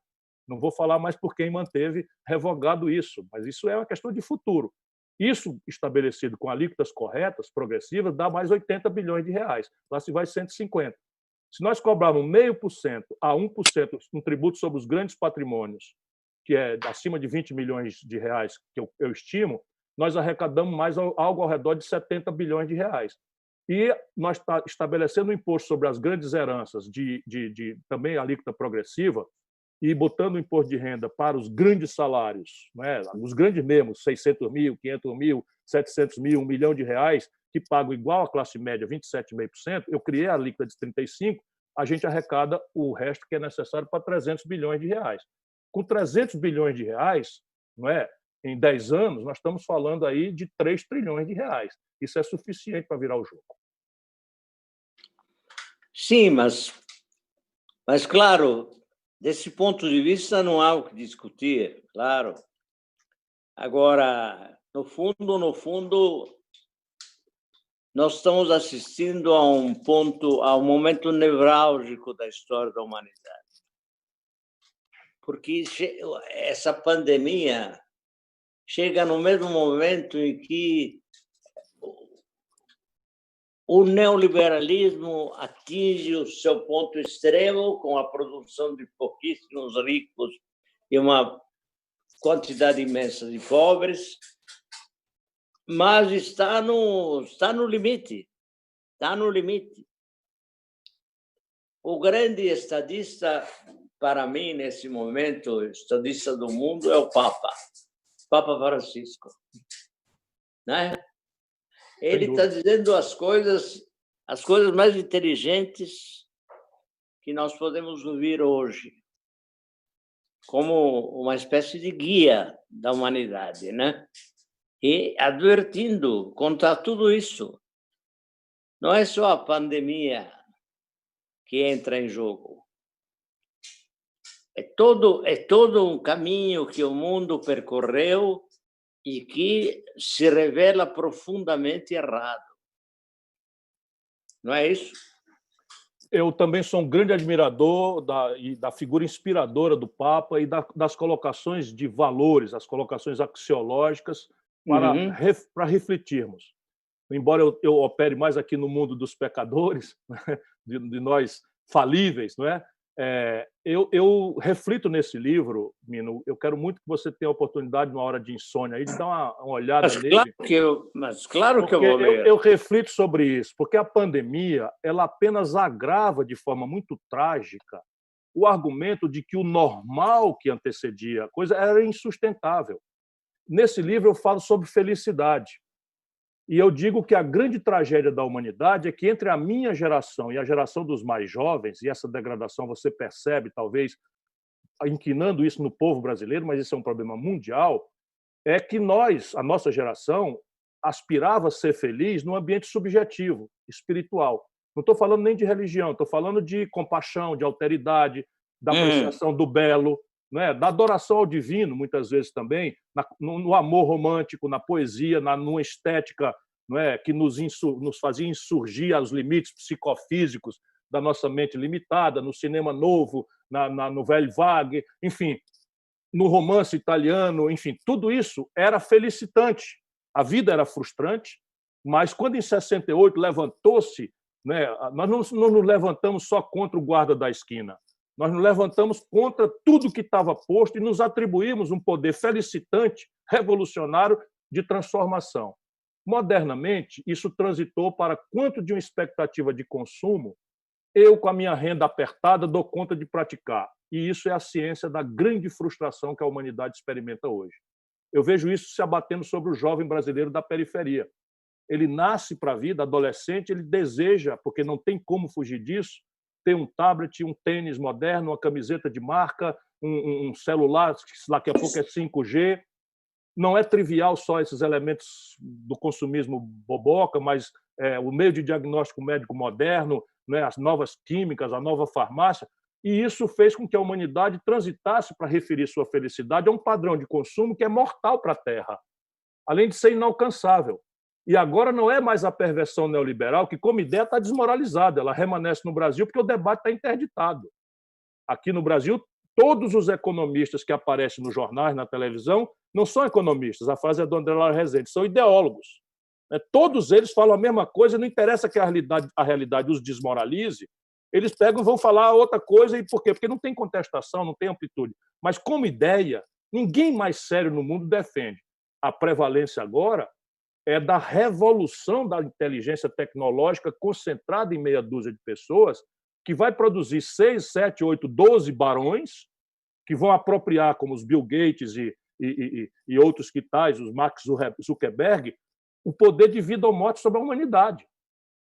Não vou falar mais por quem manteve revogado isso, mas isso é uma questão de futuro. Isso, estabelecido com alíquotas corretas, progressivas, dá mais 80 bilhões de reais. Lá se vai 150. Se nós cobrarmos 0,5% a 1% um tributo sobre os grandes patrimônios, que é acima de 20 milhões de reais, que eu estimo, nós arrecadamos mais algo ao redor de 70 bilhões de reais. E nós estabelecendo um imposto sobre as grandes heranças, também alíquota progressiva, e botando o imposto de renda para os grandes salários, os grandes mesmo, 600 mil, 500 mil, 700 mil, 1 milhão de reais, que pagam igual à classe média, 27,5%, eu criei a alíquota de 35%, a gente arrecada o resto que é necessário para 300 bilhões de reais. Com 300 bilhões de reais, em 10 anos, nós estamos falando aí de 3 trilhões de reais. Isso é suficiente para virar o jogo. Sim, mas claro, desse ponto de vista, não há o que discutir, claro. Agora, no fundo, nós estamos assistindo a um momento nevrálgico da história da humanidade. Porque essa pandemia chega no mesmo momento em que o neoliberalismo atinge o seu ponto extremo com a produção de pouquíssimos ricos e uma quantidade imensa de pobres, mas está no limite. Está no limite. O grande estadista, para mim, nesse momento, estadista do mundo, é o Papa Francisco. Né? Ele está dizendo as coisas mais inteligentes que nós podemos ouvir hoje, como uma espécie de guia da humanidade, né? E advertindo contra tudo isso. Não é só a pandemia que entra em jogo. É todo um caminho que o mundo percorreu e que se revela profundamente errado. Não é isso? Eu também sou um grande admirador da figura inspiradora do Papa e das colocações de valores, as colocações axiológicas para refletirmos. Embora eu opere mais aqui no mundo dos pecadores, né, de nós falíveis, não é? Eu reflito nesse livro, Mino. Eu quero muito que você tenha a oportunidade, numa hora de insônia, aí, de dar uma olhada nele. Claro que eu vou ler. Eu reflito sobre isso, porque a pandemia ela apenas agrava de forma muito trágica o argumento de que o normal que antecedia a coisa era insustentável. Nesse livro eu falo sobre felicidade. E eu digo que a grande tragédia da humanidade é que entre a minha geração e a geração dos mais jovens, e essa degradação você percebe, talvez, inquinando isso no povo brasileiro, mas isso é um problema mundial, é que a nossa geração, aspirava a ser feliz num ambiente subjetivo, espiritual. Não estou falando nem de religião, estou falando de compaixão, de alteridade, da apreciação do belo, né? Da adoração ao divino, muitas vezes também, no amor romântico, na poesia, numa estética, não é, que nos fazia insurgir aos limites psicofísicos da nossa mente limitada, no cinema novo, no velho vague, enfim, no romance italiano, enfim, tudo isso era felicitante. A vida era frustrante, mas quando em 68 levantou-se, né, nós não nos levantamos só contra o guarda da esquina, nós nos levantamos contra tudo que estava posto e nos atribuímos um poder felicitante, revolucionário, de transformação. Modernamente, isso transitou para quanto de uma expectativa de consumo eu, com a minha renda apertada, dou conta de praticar. E isso é a ciência da grande frustração que a humanidade experimenta hoje. Eu vejo isso se abatendo sobre o jovem brasileiro da periferia. Ele nasce para a vida, adolescente, ele deseja, porque não tem como fugir disso, ter um tablet, um tênis moderno, uma camiseta de marca, um celular, que daqui a pouco é 5G. Não é trivial só esses elementos do consumismo boboca, mas o meio de diagnóstico médico moderno, né, as novas químicas, a nova farmácia, e isso fez com que a humanidade transitasse para referir sua felicidade a um padrão de consumo que é mortal para a Terra, além de ser inalcançável. E agora não é mais a perversão neoliberal, que, como ideia, está desmoralizada. Ela remanesce no Brasil porque o debate está interditado. Aqui no Brasil, todos os economistas que aparecem nos jornais, na televisão, não são economistas, a frase é do André Lara Rezende, são ideólogos. Todos eles falam a mesma coisa, não interessa que a realidade os desmoralize, eles pegam e vão falar outra coisa. E por quê? Porque não tem contestação, não tem amplitude. Mas, como ideia, ninguém mais sério no mundo defende. A prevalência agora é da revolução da inteligência tecnológica concentrada em meia dúzia de pessoas, que vai produzir 6, 7, 8, 12 barões, que vão apropriar, como os Bill Gates e outros que tais, os Mark Zuckerberg, o poder de vida ou morte sobre a humanidade.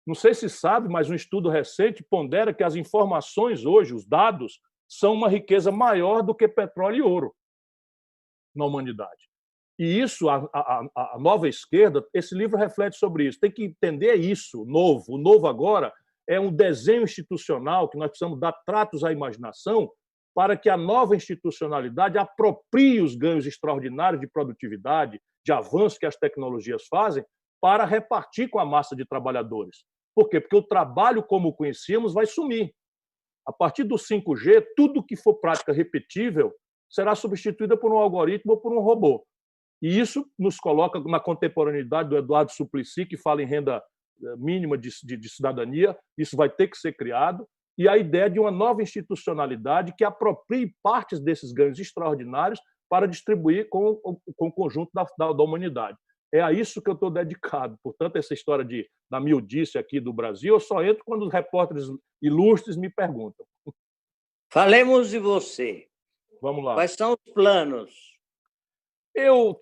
Não sei se sabe, mas um estudo recente pondera que as informações hoje, os dados, são uma riqueza maior do que petróleo e ouro na humanidade. E isso, a nova esquerda, esse livro reflete sobre isso. Tem que entender isso, novo. O novo agora é um desenho institucional que nós precisamos dar tratos à imaginação para que a nova institucionalidade aproprie os ganhos extraordinários de produtividade, de avanço que as tecnologias fazem, para repartir com a massa de trabalhadores. Por quê? Porque o trabalho, como o conhecíamos, vai sumir. A partir do 5G, tudo que for prática repetível será substituído por um algoritmo ou por um robô. E isso nos coloca na contemporaneidade do Eduardo Suplicy, que fala em renda mínima de cidadania. Isso vai ter que ser criado. E a ideia de uma nova institucionalidade que aproprie partes desses ganhos extraordinários para distribuir com o conjunto da humanidade. É a isso que eu estou dedicado. Portanto, essa história da miudice aqui do Brasil, eu só entro quando os repórteres ilustres me perguntam. Falemos de você. Vamos lá. Quais são os planos? Eu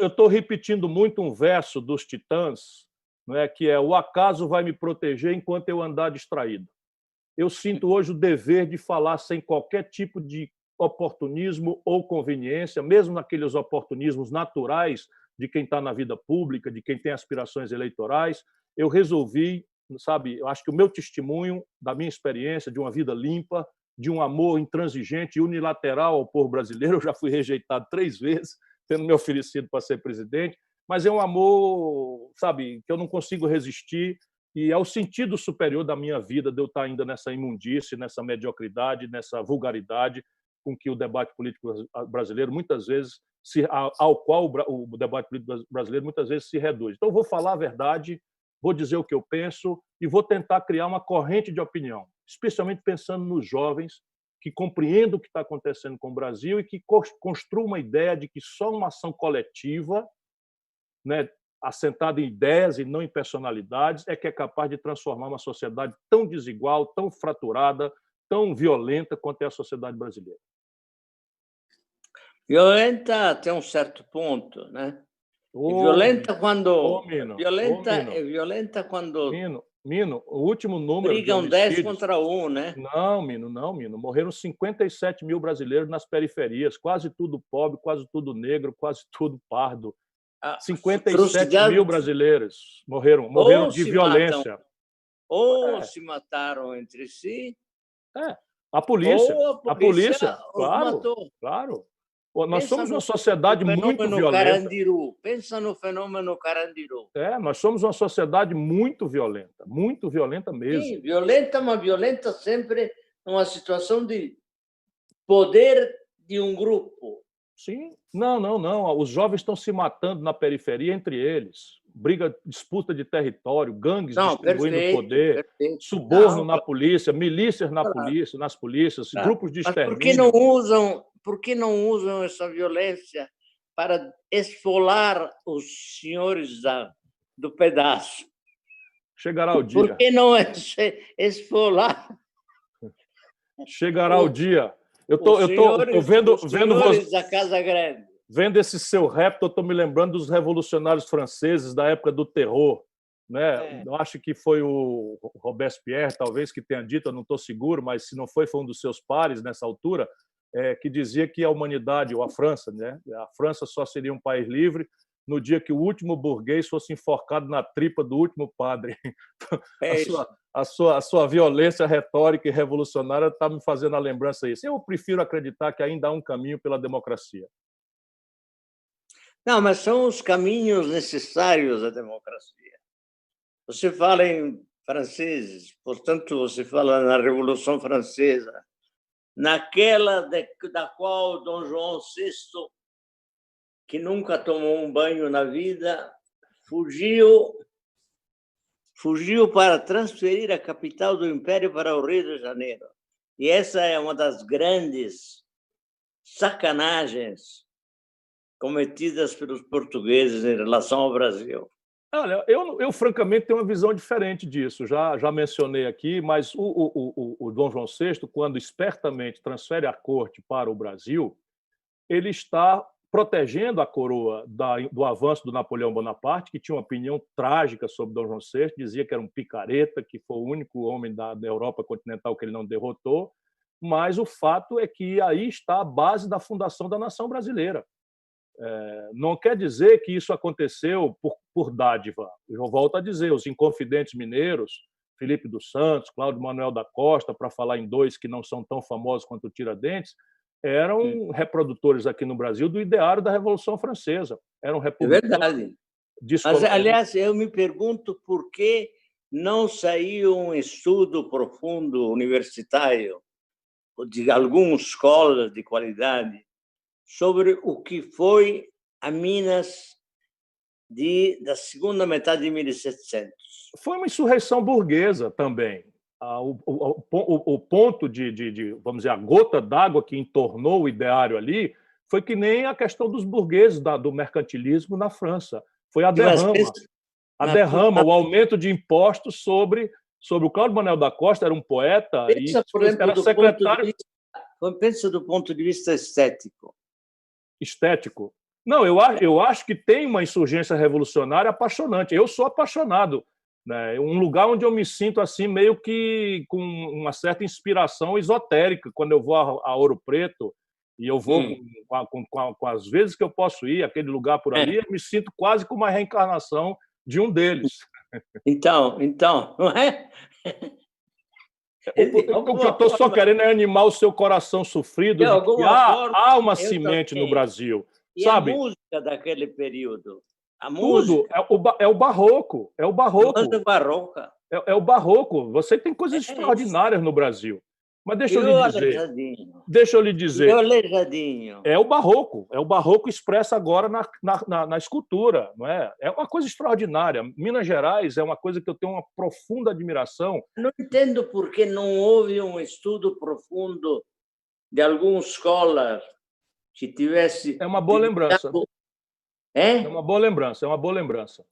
estou repetindo muito um verso dos Titãs, não é, que é: o acaso vai me proteger enquanto eu andar distraído. Eu sinto hoje o dever de falar sem qualquer tipo de oportunismo ou conveniência, mesmo naqueles oportunismos naturais de quem está na vida pública, de quem tem aspirações eleitorais. Eu resolvi, sabe, eu acho que o meu testemunho da minha experiência de uma vida limpa, de um amor intransigente e unilateral ao povo brasileiro. Eu já fui rejeitado 3 vezes, tendo me oferecido para ser presidente, mas é um amor, sabe, que eu não consigo resistir, e é o sentido superior da minha vida, de eu estar ainda nessa imundície, nessa mediocridade, nessa vulgaridade com que o debate político brasileiro muitas vezes ao qual o debate político brasileiro muitas vezes se reduz. Então, eu vou falar a verdade, vou dizer o que eu penso e vou tentar criar uma corrente de opinião, especialmente pensando nos jovens que compreendam o que está acontecendo com o Brasil e que construam uma ideia de que só uma ação coletiva, né, assentada em ideias e não em personalidades, é que é capaz de transformar uma sociedade tão desigual, tão fraturada, tão violenta quanto é a sociedade brasileira. Violenta até um certo ponto, né? Violenta quando... Violenta quando... Mino, o último número... Brigam 10 contra 1, né? Não, Mino. Morreram 57 mil brasileiros nas periferias, quase tudo pobre, quase tudo negro, quase tudo pardo. 57 mil brasileiros morreram de violência. Ou se mataram entre si... A polícia, claro. Nós somos uma sociedade muito violenta. Pensa no fenômeno Carandiru. Nós somos uma sociedade muito violenta mesmo. Sim, mas violenta sempre numa situação de poder de um grupo. Sim, não. Os jovens estão se matando na periferia entre eles. Disputa de território, gangues distribuindo poder, suborno na polícia, milícias nas polícias, grupos de extermínio. Por que não usam essa violência para esfolar os senhores do pedaço? Chegará o dia. Por que não esfolar? Chegará o dia. Eu tô vendo da Casa Grande. Vendo esse seu rap, eu estou me lembrando dos revolucionários franceses da época do terror, né? Eu acho que foi o Robespierre, talvez, que tenha dito, eu não estou seguro, mas se não foi um dos seus pares nessa altura, que dizia que a humanidade, ou a França, né? A França só seria um país livre no dia que o último burguês fosse enforcado na tripa do último padre. A sua violência retórica e revolucionária está me fazendo a lembrança disso. Eu prefiro acreditar que ainda há um caminho pela democracia. Não, mas são os caminhos necessários à democracia. Você fala em franceses, portanto, você fala na Revolução Francesa, naquela da qual Dom João VI, que nunca tomou um banho na vida, fugiu para transferir a capital do Império para o Rio de Janeiro. E essa é uma das grandes sacanagens cometidas pelos portugueses em relação ao Brasil. Olha, eu francamente tenho uma visão diferente disso. Já mencionei aqui, mas o Dom João VI, quando espertamente transfere a corte para o Brasil, ele está protegendo a coroa do avanço do Napoleão Bonaparte, que tinha uma opinião trágica sobre Dom João VI, dizia que era um picareta, que foi o único homem da Europa continental que ele não derrotou, mas o fato é que aí está a base da fundação da nação brasileira. Não quer dizer que isso aconteceu por dádiva. Eu volto a dizer, os inconfidentes mineiros, Felipe dos Santos, Cláudio Manuel da Costa, para falar em dois que não são tão famosos quanto o Tiradentes, eram reprodutores aqui no Brasil do ideário da Revolução Francesa. Eram republicanos. É verdade. Mas, aliás, eu me pergunto por que não saiu um estudo profundo universitário de algumas escolas de qualidade sobre o que foi a Minas da segunda metade de 1700. Foi uma insurreição burguesa também. o ponto vamos dizer, a gota d'água que entornou o ideário ali foi que nem a questão dos burgueses do mercantilismo na França. Foi a derrama. O aumento de impostos sobre o Cláudio Manuel da Costa, era um poeta e era secretário... Pensa do ponto de vista estético. Estético? Não, eu acho que tem uma insurgência revolucionária apaixonante. Eu sou apaixonado, né? Um lugar onde eu me sinto assim meio que com uma certa inspiração esotérica quando eu vou a Ouro Preto e eu vou com as vezes que eu posso ir aquele lugar por ali, eu me sinto quase como uma reencarnação de um deles. Então, não é? O que eu estou só querendo é animar o seu coração sofrido de que há uma semente no Brasil. E sabe? A música daquele período? Tudo. É o barroco. É o barroco. Barroca. É o barroco. Você tem coisas extraordinárias no Brasil. Mas deixa eu lhe dizer. É o barroco. É o barroco expresso agora na escultura. Não é? É uma coisa extraordinária. Minas Gerais é uma coisa que eu tenho uma profunda admiração. Não entendo por que não houve um estudo profundo de algum escolar que tivesse... É uma boa lembrança. É uma boa lembrança.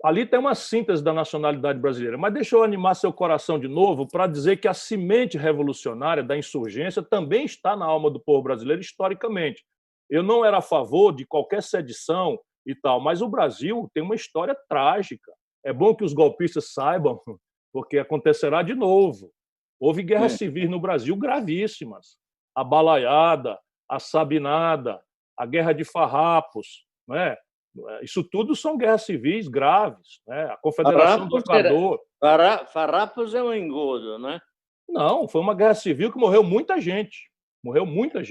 Ali tem uma síntese da nacionalidade brasileira. Mas deixa eu animar seu coração de novo para dizer que a semente revolucionária da insurgência também está na alma do povo brasileiro historicamente. Eu não era a favor de qualquer sedição e tal, mas o Brasil tem uma história trágica. É bom que os golpistas saibam, porque acontecerá de novo. Houve guerras civis no Brasil gravíssimas. A Balaiada, a Sabinada, a Guerra de Farrapos, não é? Isso tudo são guerras civis graves, né? A Confederação do Equador. Farrapos é um engodo, não é? Não, foi uma guerra civil que morreu muita gente.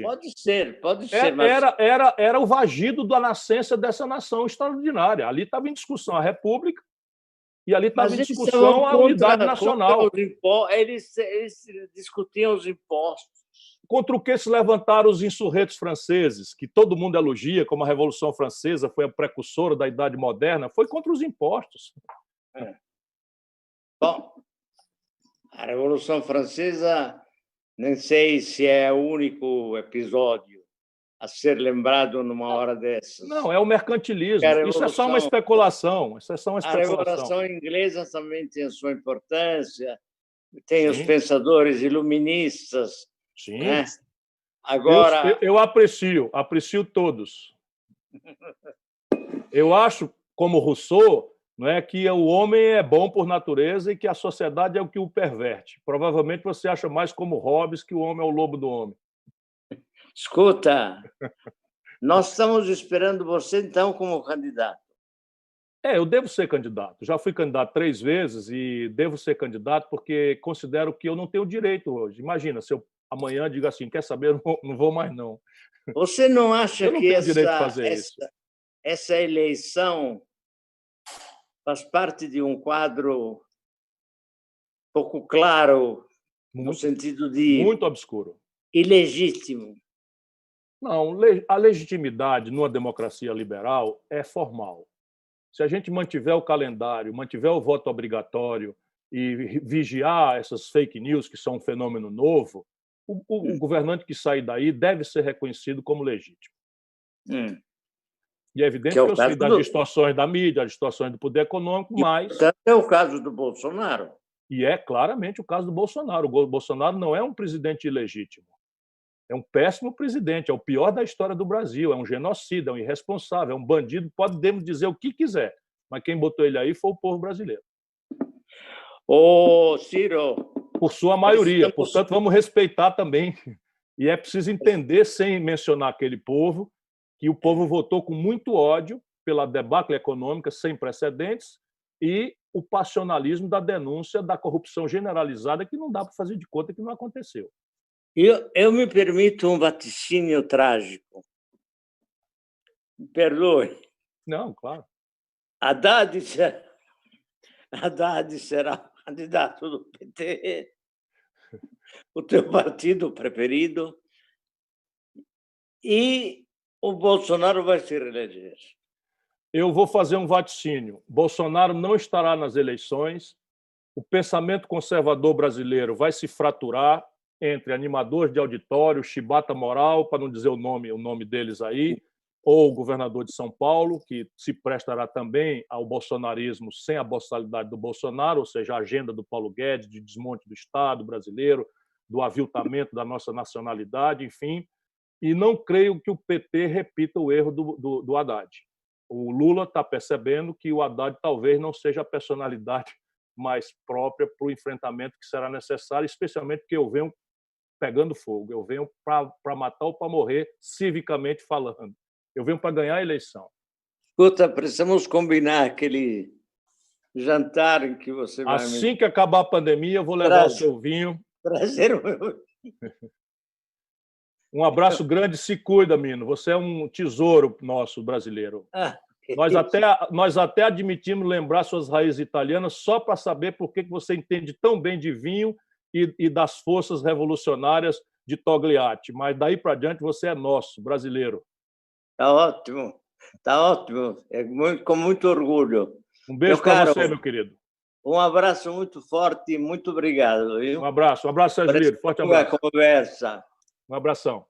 Pode ser. Era o vagido da nascença dessa nação extraordinária. Ali estava em discussão a República e ali estava em discussão a unidade nacional. Eles discutiam os impostos. Contra o que se levantaram os insurretos franceses, que todo mundo elogia, como a Revolução Francesa foi a precursora da Idade Moderna, foi contra os impostos. Bom, a Revolução Francesa, nem sei se é o único episódio a ser lembrado numa hora dessas. Não, é o mercantilismo. Isso é só uma especulação. A Revolução Inglesa também tem a sua importância, tem os pensadores iluministas. Sim. Né? Agora... Eu aprecio todos. Eu acho, como Rousseau, não é, que o homem é bom por natureza e que a sociedade é o que o perverte. Provavelmente você acha mais como Hobbes que o homem é o lobo do homem. Escuta, nós estamos esperando você, então, como candidato. Eu devo ser candidato. Já fui candidato 3 vezes e devo ser candidato porque considero que eu não tenho direito hoje. Imagina, se eu amanhã digo assim, quer saber, eu não vou mais, não. Você não acha que essa eleição faz parte de um quadro pouco claro, no sentido de... Muito obscuro. Ilegítimo? Não, a legitimidade numa democracia liberal é formal. Se a gente mantiver o calendário, mantiver o voto obrigatório e vigiar essas fake news, que são um fenômeno novo, o governante que sair daí deve ser reconhecido como legítimo. E é evidente que eu sei das distorções da mídia, das distorções do poder econômico, mas... É o caso do Bolsonaro. E é claramente o caso do Bolsonaro. O Bolsonaro não é um presidente ilegítimo. É um péssimo presidente, é o pior da história do Brasil, é um genocida, é um irresponsável, é um bandido, podemos dizer o que quiser, mas quem botou ele aí foi o povo brasileiro. Ô, Ciro... Por sua maioria, portanto, vamos respeitar também. E é preciso entender, sem mencionar aquele povo, que o povo votou com muito ódio pela debacle econômica sem precedentes e o passionalismo da denúncia da corrupção generalizada, que não dá para fazer de conta que não aconteceu. Eu me permito um vaticínio trágico. Me perdoe. Não, claro. Haddad será candidato do PT, o teu partido preferido, e o Bolsonaro vai se reeleger. Eu vou fazer um vaticínio. Bolsonaro não estará nas eleições o pensamento conservador brasileiro vai se fraturar entre animadores de auditório, chibata moral, para não dizer o nome deles aí, ou o governador de São Paulo, que se prestará também ao bolsonarismo sem a boçalidade do Bolsonaro, ou seja, a agenda do Paulo Guedes de desmonte do Estado brasileiro, do aviltamento da nossa nacionalidade, enfim. E não creio que o PT repita o erro do Haddad. O Lula está percebendo que o Haddad talvez não seja a personalidade mais própria para o enfrentamento que será necessário, especialmente porque eu venho pegando fogo, eu venho para matar ou para morrer, civicamente falando. Eu venho para ganhar a eleição. Escuta, precisamos combinar aquele jantar em que você vai... Assim que acabar a pandemia, eu vou levar o seu vinho. Trazer o meu... Um abraço grande, se cuida, Mino. Você é um tesouro nosso brasileiro. Nós até admitimos lembrar suas raízes italianas só para saber por que você entende tão bem de vinho e das forças revolucionárias de Togliatti. Mas daí para diante você é nosso, brasileiro. Tá ótimo. Tá ótimo. Com muito orgulho. Um beijo para você, meu querido. Um abraço muito forte e muito obrigado. Viu? Um abraço, Sérgio Liro. Forte abraço. Conversa. Um abração.